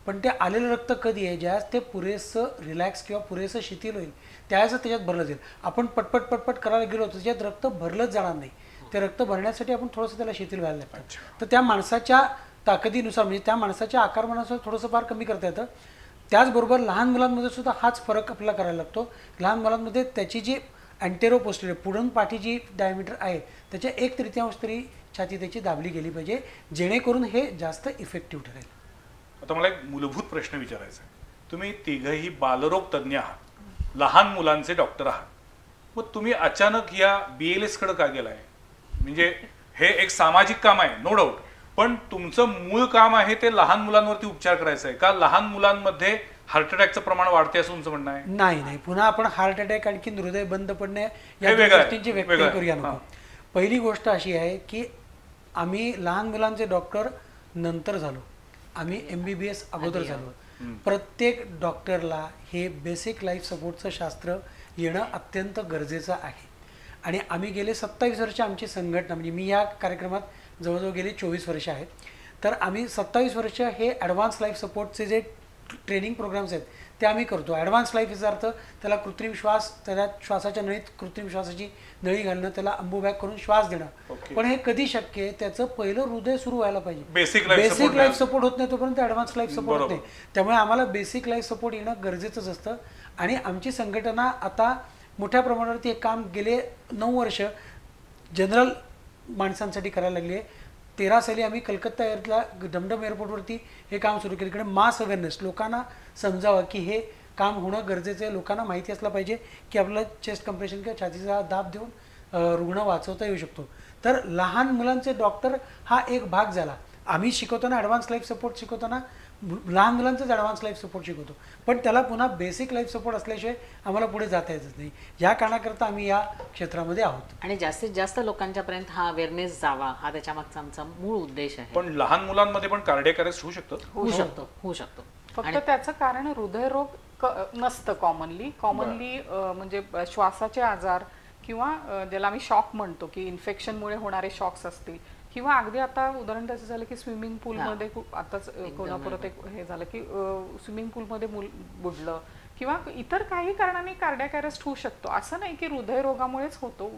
पण ते आलेलं रक्त कधी आहे, ज्यावेळेस ते पुरेसं रिलॅक्स किंवा पुरेसं शिथिल होईल त्यावेळेस त्याच्यात भरलं जाईल. आपण पटपट करायला गेलो तर त्याच्यात रक्त भरलंच जाणार नाही. ते रक्त भरण्यासाठी आपण थोडंसं त्याला शिथिल व्हायला लागतं. तर त्या माणसाच्या ताकदीनुसार, म्हणजे त्या माणसाच्या आकारमानानुसार थोडंसं फार कमी करता येतं. त्याचबरोबर लहान मुलांमध्ये सुद्धा हाच फरक आपल्याला करायला लागतो. लहान मुलांमध्ये त्याची जी अँटेरो पोस्टेरियर पुढून पाठी जी डायमीटर आहे त्याच्या 1/3 तरी छाती त्याची दाबली गेली पाहिजे, जेणेकरून हे जास्त इफेक्टिव्ह ठरेल. आता मला एक मूलभूत प्रश्न विचारायचा आहे. तुम्ही तिघही बालरोग तज्ज्ञ आहात, लहान मुलांचे डॉक्टर आहात, मग तुम्ही अचानक या BLS कडे का गेलाय? म्हणजे हे एक सामाजिक काम आहे, नो डाऊट, पण तुमचं मूळ काम आहे ते लहान मुलांवरती उपचार करायचं आहे का? लहान मुलांमध्ये हार्ट अटॅकचं प्रमाण वाढते असं तुमचं म्हणणं आहे? नाही, पुन्हा आपण हार्ट अटॅक आणखी हृदय बंद पडणे या गोष्टींची व्याख्या करूया नको. पहिली गोष्ट अशी आहे की आम्ही लहान मुलांचे डॉक्टर नंतर झालो, आम्ही MBBS अगोदर झालो. प्रत्येक डॉक्टरला हे बेसिक लाईफ सपोर्टचं शास्त्र येणं अत्यंत गरजेचं आहे. आणि आम्ही गेले 27 वर्ष आमची संघटना, म्हणजे मी या कार्यक्रमात जवळजवळ गेली 24 वर्ष आहेत, तर आम्ही 27 वर्ष हे ॲडव्हान्स लाईफ सपोर्टचे जे ट्रेनिंग प्रोग्राम्स आहेत ते आम्ही करतो. ॲडव्हान्स लाईफ याचा अर्थ त्याला कृत्रिम श्वास, त्याला श्वासाच्या नळीत कृत्रिम श्वासाची नळी घालणं, त्याला अंबुबॅग करून श्वास देणं. पण हे कधी शक्य आहे, त्याचं पहिलं हृदय सुरू व्हायला पाहिजे. बेसिक लाईफ सपोर्ट होत नाही तोपर्यंत ॲडव्हान्स लाईफ सपोर्ट होत नाही. त्यामुळे आम्हाला बेसिक लाईफ सपोर्ट येणं गरजेचंच असतं. आणि आमची संघटना आता मोठ्या प्रमाणावरती हे काम गेले 9 वर्ष जनरल माणसांसाठी करायला लागली आहे. 13 साली आम्ही कलकत्ता एअरला डमडम एअरपोर्टवरती हे काम सुरू केलं. इकडे मास अवेअरनेस, लोकांना समजावं की हे काम होणं गरजेचं आहे. लोकांना माहिती असलं पाहिजे की आपलं चेस्ट कंप्रेशन किंवा छातीचा दाब देऊन रुग्ण वाचवता येऊ शकतो. तर लहान मुलांचे डॉक्टर हा एक भाग झाला. आम्ही शिकवताना ॲडव्हान्स लाईफ सपोर्ट शिकवताना लहान मुलांचंच ॲडव्हान्स लाईफ सपोर्ट शिकवतो, पण त्याला पुन्हा बेसिक लाईफ सपोर्ट असल्याशिवाय आम्हाला पुढे जाता येतच नाही. या कारणाकरता आम्ही या क्षेत्रामध्ये आहोत. आणि जास्तीत जास्त लोकांच्यापर्यंत हा अवेअरनेस जावा, हा त्याच्यामागचा आमचा मूळ उद्देश आहे. पण लहान मुलांमध्ये पण कार्डियक अरेस्ट होऊ शकतं? होऊ शकतो. फक्त त्याचं कारण हृदयरोग नसतं कॉमनली म्हणजे श्वासाचे आजार किंवा ज्याला आम्ही शॉक म्हणतो की इन्फेक्शनमुळे होणारे शॉक्स असतील, किंवा अगदी आता उदाहरण त्याचं झालं की स्विमिंग पूलमध्ये आताच कोल्हापुरात एक हे झालं की स्विमिंग पूलमध्ये मूल बुडलं, किंवा इतर काही कारणाने कार्डियक अरेस्ट होऊ शकतो. असं नाही की हृदयरोगामुळेच होतो,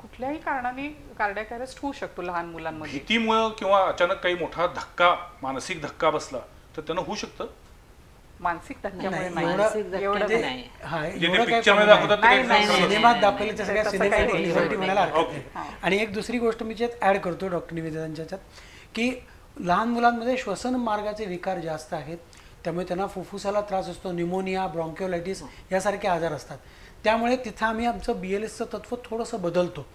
कुठल्याही कारणाने कार्डियक अरेस्ट होऊ शकतो लहान मुलांमध्ये. भीतीमुळे किंवा अचानक काही मोठा धक्का, मानसिक धक्का बसला तर त्यानं होऊ शकतं. मानसिक धक्क्यामुळे सिनेमात दाखवले त्या सगळ्या सिनेमॅटिक म्हणायला हरकत नाही. आणि एक दुसरी गोष्ट मी ज्यात ऍड करतो डॉक्टर निवेदितांच्या ह्याच्यात की लहान मुलांमध्ये श्वसन मार्गाचे विकार जास्त आहेत, त्यामुळे त्यांना फुफ्फुसाला त्रास असतो, न्यूमोनिया, ब्रॉन्किओलायटिस यासारखे आजार असतात. त्यामुळे तिथं आम्ही आमचं BLSचं तत्व थोडंसं बदलतो.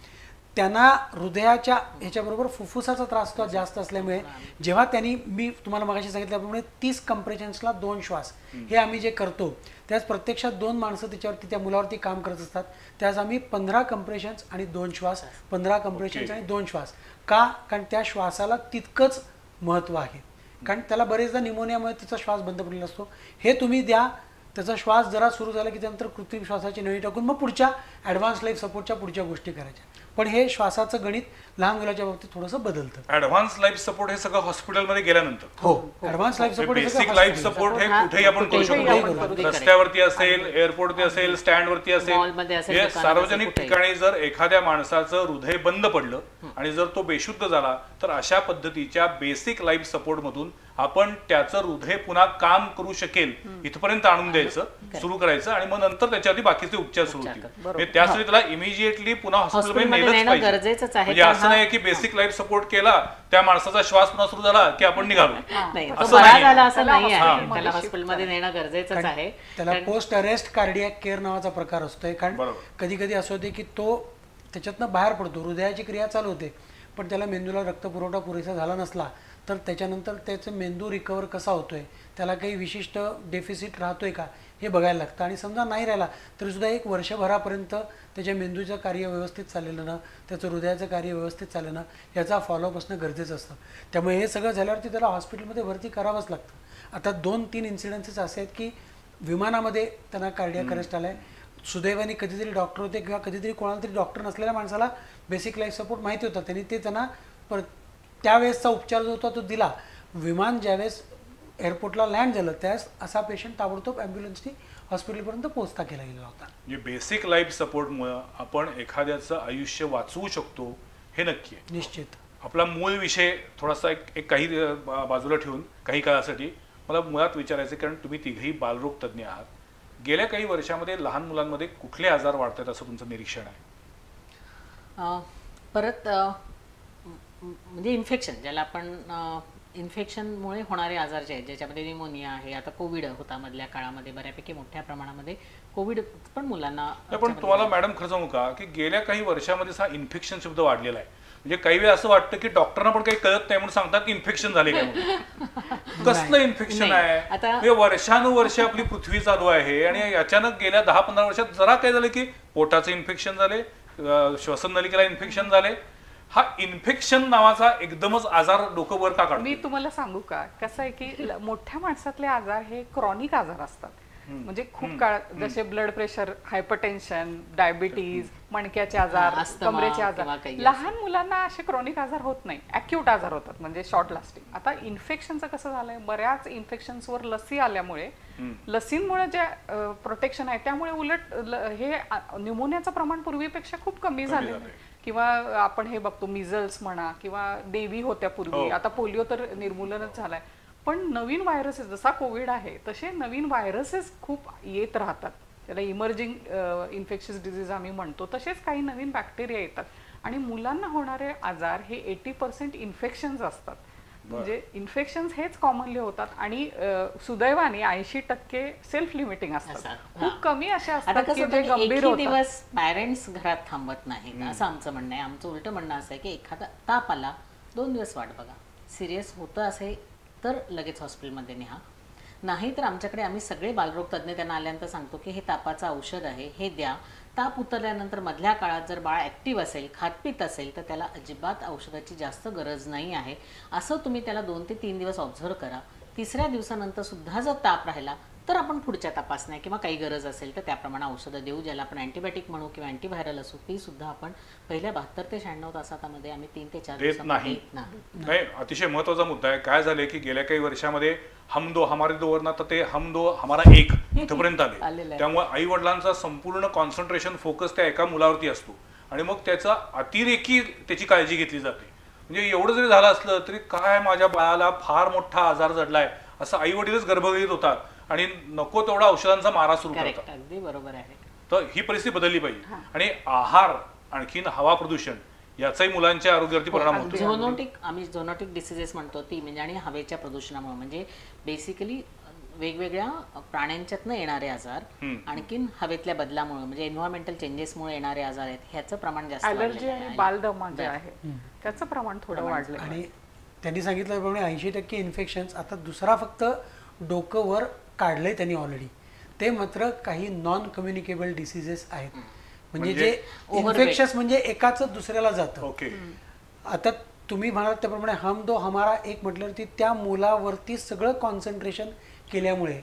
त्यांना हृदयाच्या ह्याच्याबरोबर फुफ्फुसाचा त्रास जास्त असल्यामुळे जेव्हा त्यांनी, मी तुम्हाला मगाशी सांगितल्याप्रमाणे 30 कंप्रेशन्सला 2 श्वास हे आम्ही जे करतो, त्याच प्रत्यक्षात 2 माणसं त्याच्यावरती त्या मुलावरती काम करत असतात. त्यास आम्ही 15 कंप्रेशन्स आणि 2 श्वास, 15 कंप्रेशन्स आणि 2 श्वास का? कारण त्या श्वासाला तितकंच महत्त्व आहे. कारण त्याला बरेचदा निमोनियामुळे त्याचा श्वास बंद पडलेला असतो. हे तुम्ही द्या, त्याचा श्वास जरा सुरू झाला की त्यानंतर कृत्रिम श्वासाची नळी टाकून मग पुढच्या ॲडव्हान्स लाईफ सपोर्टच्या पुढच्या गोष्टी करायच्या. पण हे श्वासाचं गणित लहान मुलाच्या बाबतीत थोडंसं बदलतं. ॲडव्हान्स लाईफ सपोर्ट हे सगळं हॉस्पिटलमध्ये गेल्यानंतर? हो, advance life support, basic life support हे कुठेही आपण करू शकतो. रस्त्यावरती असेल, एअरपोर्टवरती असेल, स्टँडवरती असेल, सार्वजनिक ठिकाणी जर एखाद्या माणसाचं हृदय बंद पडलं आणि जर तो बेशुद्ध झाला तर अशा पद्धतीच्या बेसिक लाईफ सपोर्ट मधून आपण त्याचं हृदय पुन्हा काम करू शकेल इथपर्यंत आणून द्यायचं, सुरू करायचं, आणि मग नंतर त्याच्यावरती बाकीचे उपचार सुरू होतील. त्यासाठी त्याला इमिजिएटली पुन्हा हॉस्पिटलमध्ये नेलंच पाहिजे. म्हणजे असं नाही की बेसिक लाईफ सपोर्ट केला, त्या माणसाचा श्वास पुन्हा सुरू झाला की आपण निघालो, असं नाही आहे. त्याला हॉस्पिटलमध्ये नेणं गरजेचंच आहे. त्याला पोस्ट अरेस्ट कार्डियक केअर नावाचा प्रकार असतोय. कारण कधी कधी असं होते की तो त्याच्यातनं बाहेर पडतो, हृदयाची क्रिया चालू होते, पण त्याला मेंदूला रक्तपुरवठा पुरेसा झाला नसला तर त्याच्यानंतर त्याचं मेंदू रिकवर कसा होतोय, त्याला काही विशिष्ट डेफिसिट राहतोय का हे बघायला लागतं. आणि समजा नाही राहिला तरी सुद्धा 1 वर्षभरापर्यंत त्याच्या मेंदूचं कार्य व्यवस्थित चाललेलं ना, त्याचं हृदयाचं कार्य व्यवस्थित चाललं ना, याचा फॉलोअप असणं गरजेचं असतं. त्यामुळे हे सगळं झाल्यावरती त्याला हॉस्पिटलमध्ये भरती करावंच लागतं. आता 2-3 इन्सिडेन्सेस असे आहेत की विमानामध्ये त्यांना कार्डियक अरेस्ट आलाय. सुदैवाने कधीतरी डॉक्टर होते किंवा कधीतरी कोणाला तरी डॉक्टर नसलेल्या माणसाला बेसिक लाईफ सपोर्ट माहिती होता, त्यांनी ते त्यांना त्यावेळेसचा उपचार जो होता तो दिला. विमान ज्यावेळेस एअरपोर्टला लँड झालं त्यावेळेस असा पेशंट ताबडतोब ॲम्ब्युलन्सनी हॉस्पिटलपर्यंत पोहोचता केला गेला होता. म्हणजे बेसिक लाईफ सपोर्टमुळे आपण एखाद्याचं आयुष्य वाचवू शकतो हे नक्की आहे. निश्चित. आपला मूळ विषय थोडासा एक काही बाजूला ठेवून काही काळासाठी मला मुळात विचारायचं, कारण तुम्ही तिघेही बालरोग तज्ज्ञ आहात. गेल्या काही वर्षामध्ये लहान मुलांमध्ये कुठले आजार वाढतात असं तुमचं निरीक्षण आहे? परत म्हणजे इन्फेक्शन, ज्याला आपण इन्फेक्शनमुळे होणारे आजार जे आहेत, ज्याच्यामध्ये निमोनिया आहे, आता कोविड होता मधल्या काळामध्ये, बऱ्यापैकी मोठ्या प्रमाणामध्ये कोविड पण मुलांना. पण तुम्हाला मॅडम खरं सांगू का की गेल्या काही वर्षामध्ये हा इन्फेक्शन शब्द वाढलेला आहे. म्हणजे काही वेळा असं वाटतं की डॉक्टरांना पण काही कळत नाही म्हणून सांगतात की इन्फेक्शन झाले काय. कसलं इन्फेक्शन आहे? वर्षानुवर्ष आपली पृथ्वी चालू आहे आणि अचानक गेल्या 10-15 वर्षात जरा काय झालं की पोटाचं इन्फेक्शन झाले, श्वसन नलिकेला इन्फेक्शन झाले. हा इन्फेक्शन नावाचा एकदमच आजार डोकं वर का काढतो? मी तुम्हाला सांगू का, कसं आहे की मोठ्या माणसातले आजार हे क्रॉनिक आजार असतात. म्हणजे खूप काळ, जसे ब्लड प्रेशर, हायपरटेन्शन, डायबिटीज, मणक्याचे आजार, अस्थमा कमरेचे किंवा आजार. काही लहान मुलांना असे क्रॉनिक आजार होत नाही, ॲक्यूट आजार होतात म्हणजे शॉर्ट लास्टिंग. आता इन्फेक्शनचं कसं झालंय, बऱ्याच इन्फेक्शन्सवर लसी आल्यामुळे लसींमुळे जे प्रोटेक्शन आहे त्यामुळे उलट हे न्यूमोनियाचं प्रमाण पूर्वीपेक्षा खूप कमी झालेलं आहे. किंवा आपण हे बघतो मिझल्स म्हणा किंवा देवी होत्या पूर्वी, आता पोलिओ तर निर्मूलनच झालाय. पण नवीन व्हायरसेस, जसा कोविड आहे तसे नवीन व्हायरसेस खूप येत राहतात. त्याला इमर्जिंग इन्फेक्शियस डिझीज आम्ही म्हणतो. तसेच काही नवीन बॅक्टेरिया येतात आणि मुलांना होणारे आजार हे 80% इन्फेक्शन्स असतात. म्हणजे इन्फेक्शन्स हेच कॉमनली होतात आणि सुदैवाने 80% सेल्फ लिमिटिंग असतात. खूप कमी असे असतात की जे गंभीर होतात. दिवस पॅरेंट्स घरात थांबत नाहीत असं आमचं म्हणणं आहे. आमचं उलट म्हणणं असं आहे की एखादा ताप आला 2 दिवस वाट बघा, सिरियस होतं असे तर लगेच हॉस्पिटलमध्ये न्या. नाही तर आमच्याकडे आम्ही सगळे बालरोग तज्ज्ञ त्यांना आल्यानंतर सांगतो की हे तापाचं औषध आहे, हे द्या. ताप उतरल्यानंतर मधल्या काळात जर बाळ ॲक्टिव्ह असेल, खातपीत असेल तर त्याला अजिबात औषधाची जास्त गरज नाही आहे असं तुम्ही त्याला 2 ते 3 दिवस ऑब्झर्व करा. 3ऱ्या दिवसानंतर सुद्धा जर ताप राहिला तर आपण पुढच्या तपासण्या किंवा काही गरज असेल तर त्याप्रमाणे औषधं देऊ, ज्याला आपण अँटीबायोटिक म्हणू किंवा अँटीव्हायरल असू, ती सुद्धा आपण पहिल्या 72 ते 96 तासामध्ये आम्ही 3 ते 4 दिवस नाही. अतिशय महत्वाचा मुद्दा आहे. काय झालंय की गेल्या काही वर्षामध्ये हम दो हमारे दो वरना तर ते हम दो हमारा एक इथपर्यंत आले. त्यामुळे आई वडिलांचा संपूर्ण कॉन्सन्ट्रेशन फोकस त्या एका मुलावरती असतो आणि मग त्याचा अतिरेकी त्याची काळजी घेतली जाते. म्हणजे एवढं जरी झालं असलं तरी काय माझ्या बाळाला फार मोठा आजार जडलाय असं आई वडीलच गर्भगीत होतात आणि नको तेवढा औषधांचा मारा सुरू करतात. अगदी बरोबर आहे. तर ही परिस्थिती बदलली पाहिजे. आणि आहार, आणखीन हवा प्रदूषण याचाही मुलांच्या आरोग्यावरती परिणाम होतो. आम्ही झोनोटिक डिसीजेस म्हणतो ती म्हणजे आणि हवेच्या प्रदूषणामुळे म्हणजे बेसिकली वेगवेगळ्या प्राण्यांच्यातनं येणारे आजार, आणखीन हवेतल्या बदलामुळे म्हणजे एन्व्हायरमेंटल चेंजेसमुळे येणारे आजार आहेत, ह्याचं प्रमाण जास्त ॲलर्जी आणि बालदमा जे आहे त्याचं प्रमाण थोडं वाढलं. आणि त्यांनी सांगितल्याप्रमाणे 80% इन्फेक्शन्स. आता दुसरा फक्त डोकं वर काढलंय त्यांनी ऑलरेडी, ते मात्र काही नॉन कम्युनिकेबल डिसीजेस आहेत. म्हणजे जे इन्फेक्शस म्हणजे एकाच दुसऱ्याला जातं. आता तुम्ही म्हणाल त्याप्रमाणे हम दो हमारा एक म्हटल्यावरती त्या मुलावरती सगळं कॉन्सन्ट्रेशन केल्यामुळे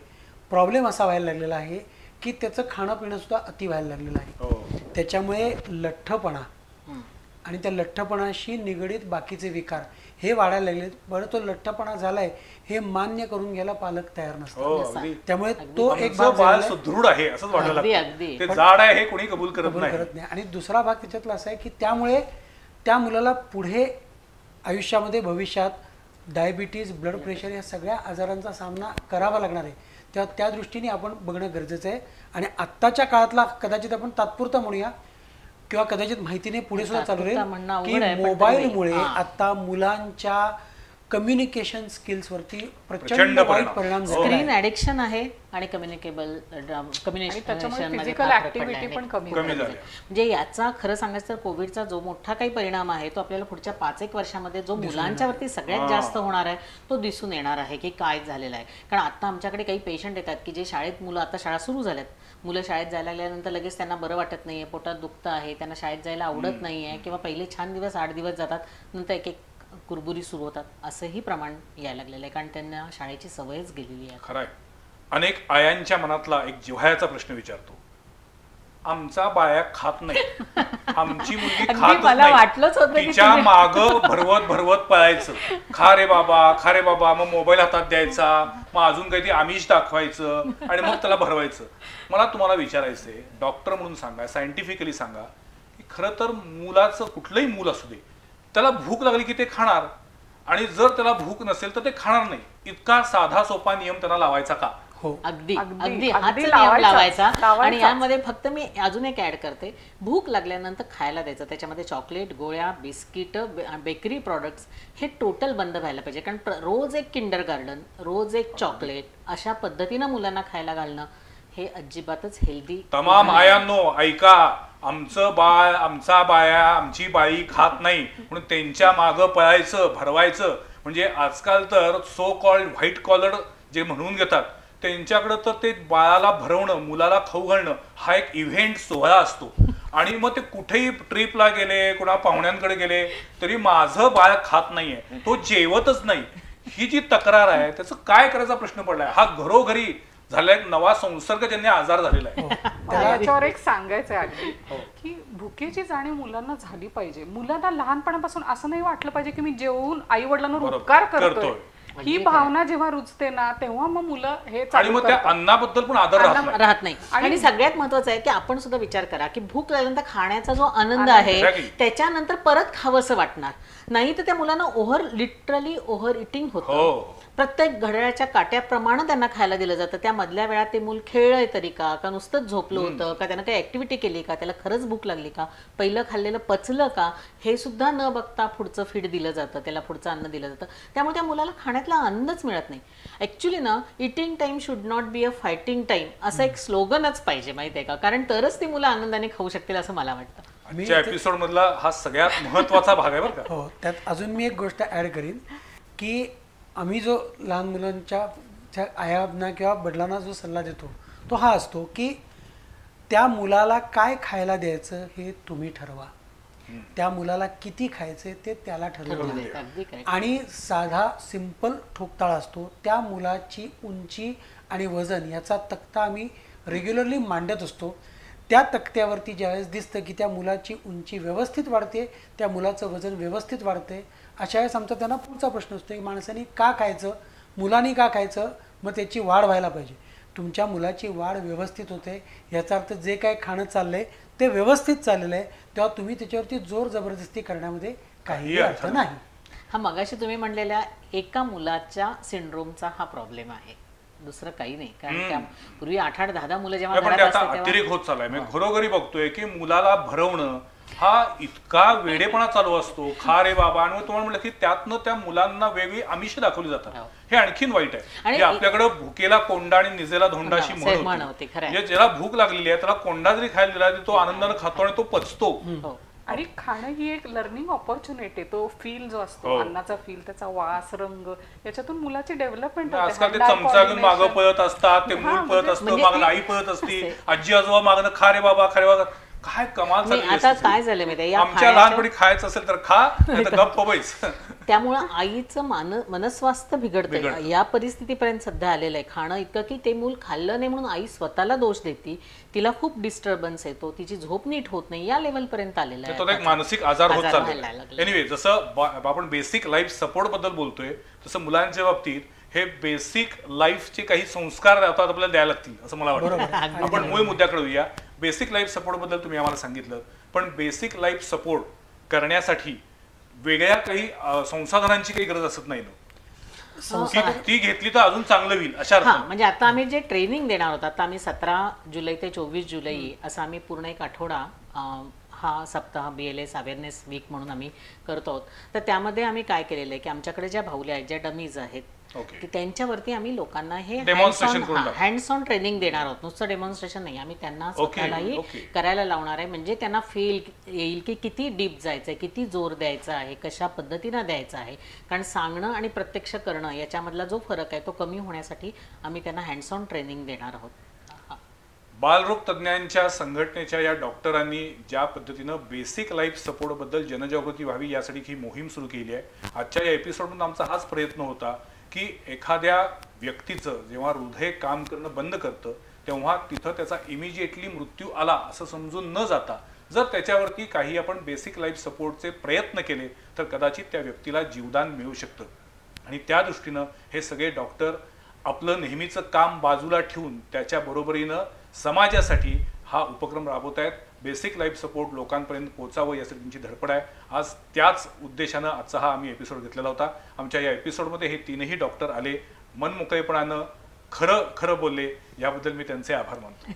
प्रॉब्लेम असा व्हायला लागलेला आहे की त्याचं खाणं पिणं सुद्धा अति व्हायला लागलेलं आहे. त्याच्यामुळे लठ्ठपणा आणि त्या लठ्ठपणाशी निगडीत बाकीचे विकार हे वाढायला लागले. बरं, तो लठ्ठपणा झालाय हे मान्य करून घ्यायला पालक तयार नसतात. त्यामुळे तो एक भाग सुदृढ आहे असंच वाटायला लागतं. ते जाड आहे हे कोणी कबूल करत नाही. आणि दुसरा भाग त्याच्यातला असा आहे की त्यामुळे त्या मुलाला पुढे आयुष्यामध्ये भविष्यात डायबिटीज, ब्लड प्रेशर या सगळ्या आजारांचा सामना करावा लागणार आहे. तेव्हा त्या दृष्टीने आपण बघणं गरजेचं आहे. आणि आत्ताच्या काळातला कदाचित आपण तात्पुरता म्हणूया किंवा कदाचित माहितीने पुढे सुद्धा चालू राहील की मोबाईलमुळे आता मुलांच्या कम्युनिकेशन स्किल्स वरती प्रचंड वाईट परिणाम झाला. स्क्रीन ॲडिक्शन आहे आणि कम्युनिकेबल फिजिकल ऍक्टिव्हिटी पण कमी झाली. म्हणजे याचा खरं सांगायचं तर कोविडचा जो मोठा काही परिणाम आहे तो आपल्याला पुढच्या 5-1 वर्षामध्ये जो मुलांच्या वरती सगळ्यात जास्त होणार आहे तो दिसून येणार आहे की काय झालेलं आहे. कारण आता आमच्याकडे काही पेशंट येतात की जे शाळेत, मुलं आता शाळा सुरू झाल्यात, मुलं शाळेत जायला लागल्यानंतर लगेच त्यांना बरं वाटत नाहीये, पोटात दुखतं आहे, त्यांना शाळेत जायला आवडत नाहीये किंवा पहिले छान दिवस 8 दिवस जातात, नंतर एक कुरबुरी सुरू होतात, असंही प्रमाण यायला लागलेलं आहे कारण त्यांना शाळेची सवयच गेलेली आहे. खरंय. अनेक आयांच्या मनातला एक जिव्हाळ्याचा प्रश्न विचारतो, आमचा बाया खात नाही, आमची मुलगी खातच नाही, तिच्या माग भरवत भरवत पळायचं, खा रे बाबा, मग मोबाईल हातात द्यायचा, मग अजून काहीतरी आमिष दाखवायचं आणि मग त्याला भरवायचं. मला तुम्हाला विचारायचंय, डॉक्टर म्हणून सांगा, सायंटिफिकली सांगा की खरं तर मुलाचं, कुठलंही मूल असू दे, त्याला भूक लागली की ते खाणार आणि जर त्याला भूक नसेल तर ते खाणार नाही. इतका साधा सोपा नियम त्यांना लावायचा का? अगदी अगदी हाच नियम लावायचा. आणि यामध्ये फक्त मी अजून एक ऍड करते, भूक लागल्यानंतर खायला द्यायचं, त्याच्यामध्ये चॉकलेट, गोळ्या, बिस्किट, बेकरी प्रोडक्ट्स हे टोटल बंद व्हायला पाहिजे. कारण रोज एक किंडर गार्डन, रोज एक चॉकलेट अशा पद्धतीनं मुलांना खायला घालणं हे अजिबातच हेल्दी. तमाम आयांनो ऐका, आमचं बाळ, आमचा बाया, आमची बाई खात नाही म्हणून त्यांच्या मागं पळायचं, भरवायचं. म्हणजे आजकाल तर सो कॉल्ड व्हाईट कॉलर जे म्हणून घेतात त्यांच्याकडे तर ते बाळाला भरवणं, मुलाला खाऊ घालणं हा एक इव्हेंट सोहळा असतो. आणि मग ते कुठेही ट्रिपला गेले, कोणा पाहुण्यांकडे गेले तरी माझं बाळ खात नाहीये, तो जेवतच नाही, ही जी तक्रार आहे त्याचं काय करायचा प्रश्न पडलाय. हा घरोघरी झालेला एक नवा संसर्गजन्य आजार झालेला आहे. मला याच्यावर एक सांगायचं आहे अगदी की भुकेची जाणीव मुलांना झाली पाहिजे. मुलांना लहानपणापासून असं नाही वाटलं पाहिजे की मी जेवून आई वडिलांवर उपकार करतोय. ही भावना जेव्हा रुजते ना तेव्हा मग मुलं हे आणि मग त्या अन्नाबद्दल पण आदर राहत नाही. आणि सगळ्यात महत्वाचं आहे की आपण सुद्धा विचार करा की भूक लागल्यानंतर खाण्याचा जो आनंद आहे त्याच्यानंतर परत खावंसं वाटणार नाही, तर त्या मुलांना लिटरली ओव्हर इटिंग होतं. प्रत्येक घड्याळाच्या काट्याप्रमाणे त्यांना खायला दिलं जातं. त्या मधल्या वेळात ते मूल खेळलंय तरी का नुसतंच झोपलं होतं का, त्यानं काही ऍक्टिव्हिटी केली का, त्याला खरंच भूक लागली का, पहिलं खाल्लेलं पचलं का, हे सुद्धा न बघता पुढचं फीड दिलं जातं, त्याला पुढचं अन्न दिलं जातं. त्यामुळे त्या मुलाला खाण्यातला आनंदच मिळत नाही. ऍक्च्युली ना eating time should not be a fighting time असं एक स्लोगनच पाहिजे माहितीये का, कारण तरच ती मुलं आनंदाने खाऊ शकतील असं मला वाटतं. एपिसोड मधला हा सगळ्यात महत्वाचा भाग आहे बरं का. हो, त्यात अजून मी एक गोष्ट ऍड करीन की आम्ही जो लहान मुलांच्या आयांना किंवा वडिलांना जो सल्ला देतो तो हा असतो की त्या मुलाला काय खायला द्यायचं हे तुम्ही ठरवा, त्या मुलाला किती खायचे ते त्याला ठरवलं. आणि साधा सिंपल ठोकताळा असतो. त्या मुलाची उंची आणि वजन याचा तक्ता आम्ही रेग्युलरली मांडत असतो. त्या तक्त्यावरती ज्यावेळेस दिसतं की त्या मुलाची उंची व्यवस्थित वाढते, त्या मुलाचं वजन व्यवस्थित वाढते, अशा वेळेस आमचा त्यांना पुढचा प्रश्न असतो की माणसाने का खायचं, मुलांनी का खायचं, मग त्याची वाढ व्हायला पाहिजे. तुमच्या मुलाची वाढ व्यवस्थित होते याचा अर्थ जे काय खाणं चाललंय ते व्यवस्थित चाललेलं आहे, तेव्हा तुम्ही त्याच्यावरती जोर जबरदस्ती करण्यामध्ये काही अर्थ नाही. हा मगाशी तुम्ही म्हणलेल्या एका मुलाच्या सिंड्रोमचा हा प्रॉब्लेम आहे, दुसरं काही नाही. कारण त्या पूर्वी 8-8, 10-10 मुलं जेव्हा अतिरेक होत चाललाय. मी घरोघरी बघतोय की मुलाला भरवणं हा इतका वेडेपणा चालू असतो. खा रे बाबा. आणि तुम्हाला म्हटलं की त्यातनं त्या मुलांना वेगळी आमिष दाखवली जातात. हे आणखीन वाईट आहे. आपल्याकडे भुकेला कोंडा आणि निजेला धोंडा अशी म्हण होती. ज्याला भूक लागलेली आहे त्याला कोंडा जरी खायला दिला तरी तो आनंदाने खातो आणि तो पचतो. आणि खाणं ही एक लर्निंग ऑपॉर्च्युनिटी. तो फील जो असतो अन्नाचा फील, त्याचा वास, रंग, याच्यातून मुलाची डेव्हलपमेंट होते. आजकाल ते चमचा घेऊन मागं पळत असतात, ते मूल पळत असतं, मागं आई पळत असती, आजी आजोबा मागणं खा रे बाबा, खा रे बाबा. काय कमाल झाली. आता काय झालं माहिती, आमच्या लहानपणी खायचं असेल तर खा, नाहीतर गप्प बैस. त्यामुळं आईचं मनस्वास्थ्य बिघडतं. या परिस्थितीपर्यंत सध्या आलेलं आहे खाणं इतकं की ते मूल खाल्लं नाही म्हणून आई स्वतःला दोष देते, तिला खूप डिस्टर्बन्स येतो, तिची झोप नीट होत नाही, या लेवल पर्यंत आलेला आहे. तो एक मानसिक आजार होत चालला. एनिवे, जसं आपण बेसिक लाईफ सपोर्ट बद्दल बोलतोय तसं मुलांच्या बाबतीत हे बेसिक लाईफचे काही संस्कार आपल्याला द्यायला लागतील असं मला वाटतं. आपण मूळ मुद्द्याकडे येऊया. बेसिक लाईफ सपोर्ट बद्दल तुम्ही आम्हाला सांगितलं, पण बेसिक लाईफ सपोर्ट करण्यासाठी वेगळ्या काही संसाधनांची काही गरज असत नाही ना. ती घेतली तर अजून चांगलं होईल अशा म्हणजे आता आम्ही जे ट्रेनिंग देणार होतो, आता आम्ही 17 जुलै ते 24 जुलै असं आम्ही पूर्ण एक आठवडा हा सप्ताह BLS अवेअरनेस वीक म्हणून आम्ही करतो आहोत. तर त्यामध्ये आम्ही काय केलेलं आहे की आमच्याकडे ज्या भावल्या आहेत, ज्या डमीज आहेत, त्यांच्यावरती आम्ही लोकांना हे हँड्स ऑन ट्रेनिंग देणार आहोत. नुसतं डेमॉन्स्ट्रेशन नाही, आम्ही त्यांना स्वतःलाही करायला लावणार आहे. म्हणजे त्यांना फील येईल की किती डीप जायचंय, किती जोर द्यायचा आहे, कशा पद्धतीनं द्यायचं आहे. कारण सांगणं आणि प्रत्यक्ष करणं याच्यामधला जो फरक आहे तो कमी होण्यासाठी आम्ही त्यांना हँड्स ऑन ट्रेनिंग देणार आहोत. बालरोग तज्ज्ञांच्या संघटनेच्या या डॉक्टरांनी ज्या पद्धतीनं बेसिक लाईफ सपोर्ट बद्दल जनजागृती व्हावी यासाठी ही मोहीम सुरू केली आहे. आजच्या या एपिसोडमध्ये आमचा हाच प्रयत्न होता की एखाद्या व्यक्तीचं जेव्हा हृदय काम करणं बंद करतं तेव्हा तिथं त्याचा इमिजिएटली मृत्यू आला असं समजून न जाता जर त्याच्यावरती काही आपण बेसिक लाईफ सपोर्टचे प्रयत्न केले तर कदाचित त्या व्यक्तीला जीवदान मिळू शकतं. आणि त्या दृष्टीनं हे सगळे डॉक्टर आपलं नेहमीचं काम बाजूला ठेवून त्याच्या बरोबरीनं समाजासाठी हा उपक्रम राबवत आहेत. बेसिक लाईफ सपोर्ट लोकांपर्यंत पोहोचावं यासाठी त्यांची धडपड आहे. आज त्याच उद्देशानं आजचा हा आम्ही एपिसोड घेतलेला होता. आमच्या या एपिसोडमध्ये हे तीनही डॉक्टर आले, मनमोकळेपणानं खरं बोलले, याबद्दल मी त्यांचे आभार मानतो.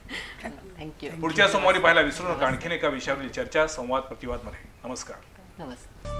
थँक्यू. पुढच्या सोमवारी पाहायला विसरू नका आणखीन एका विषयावरील चर्चा संवाद प्रतिवाद मध्ये. नमस्कार.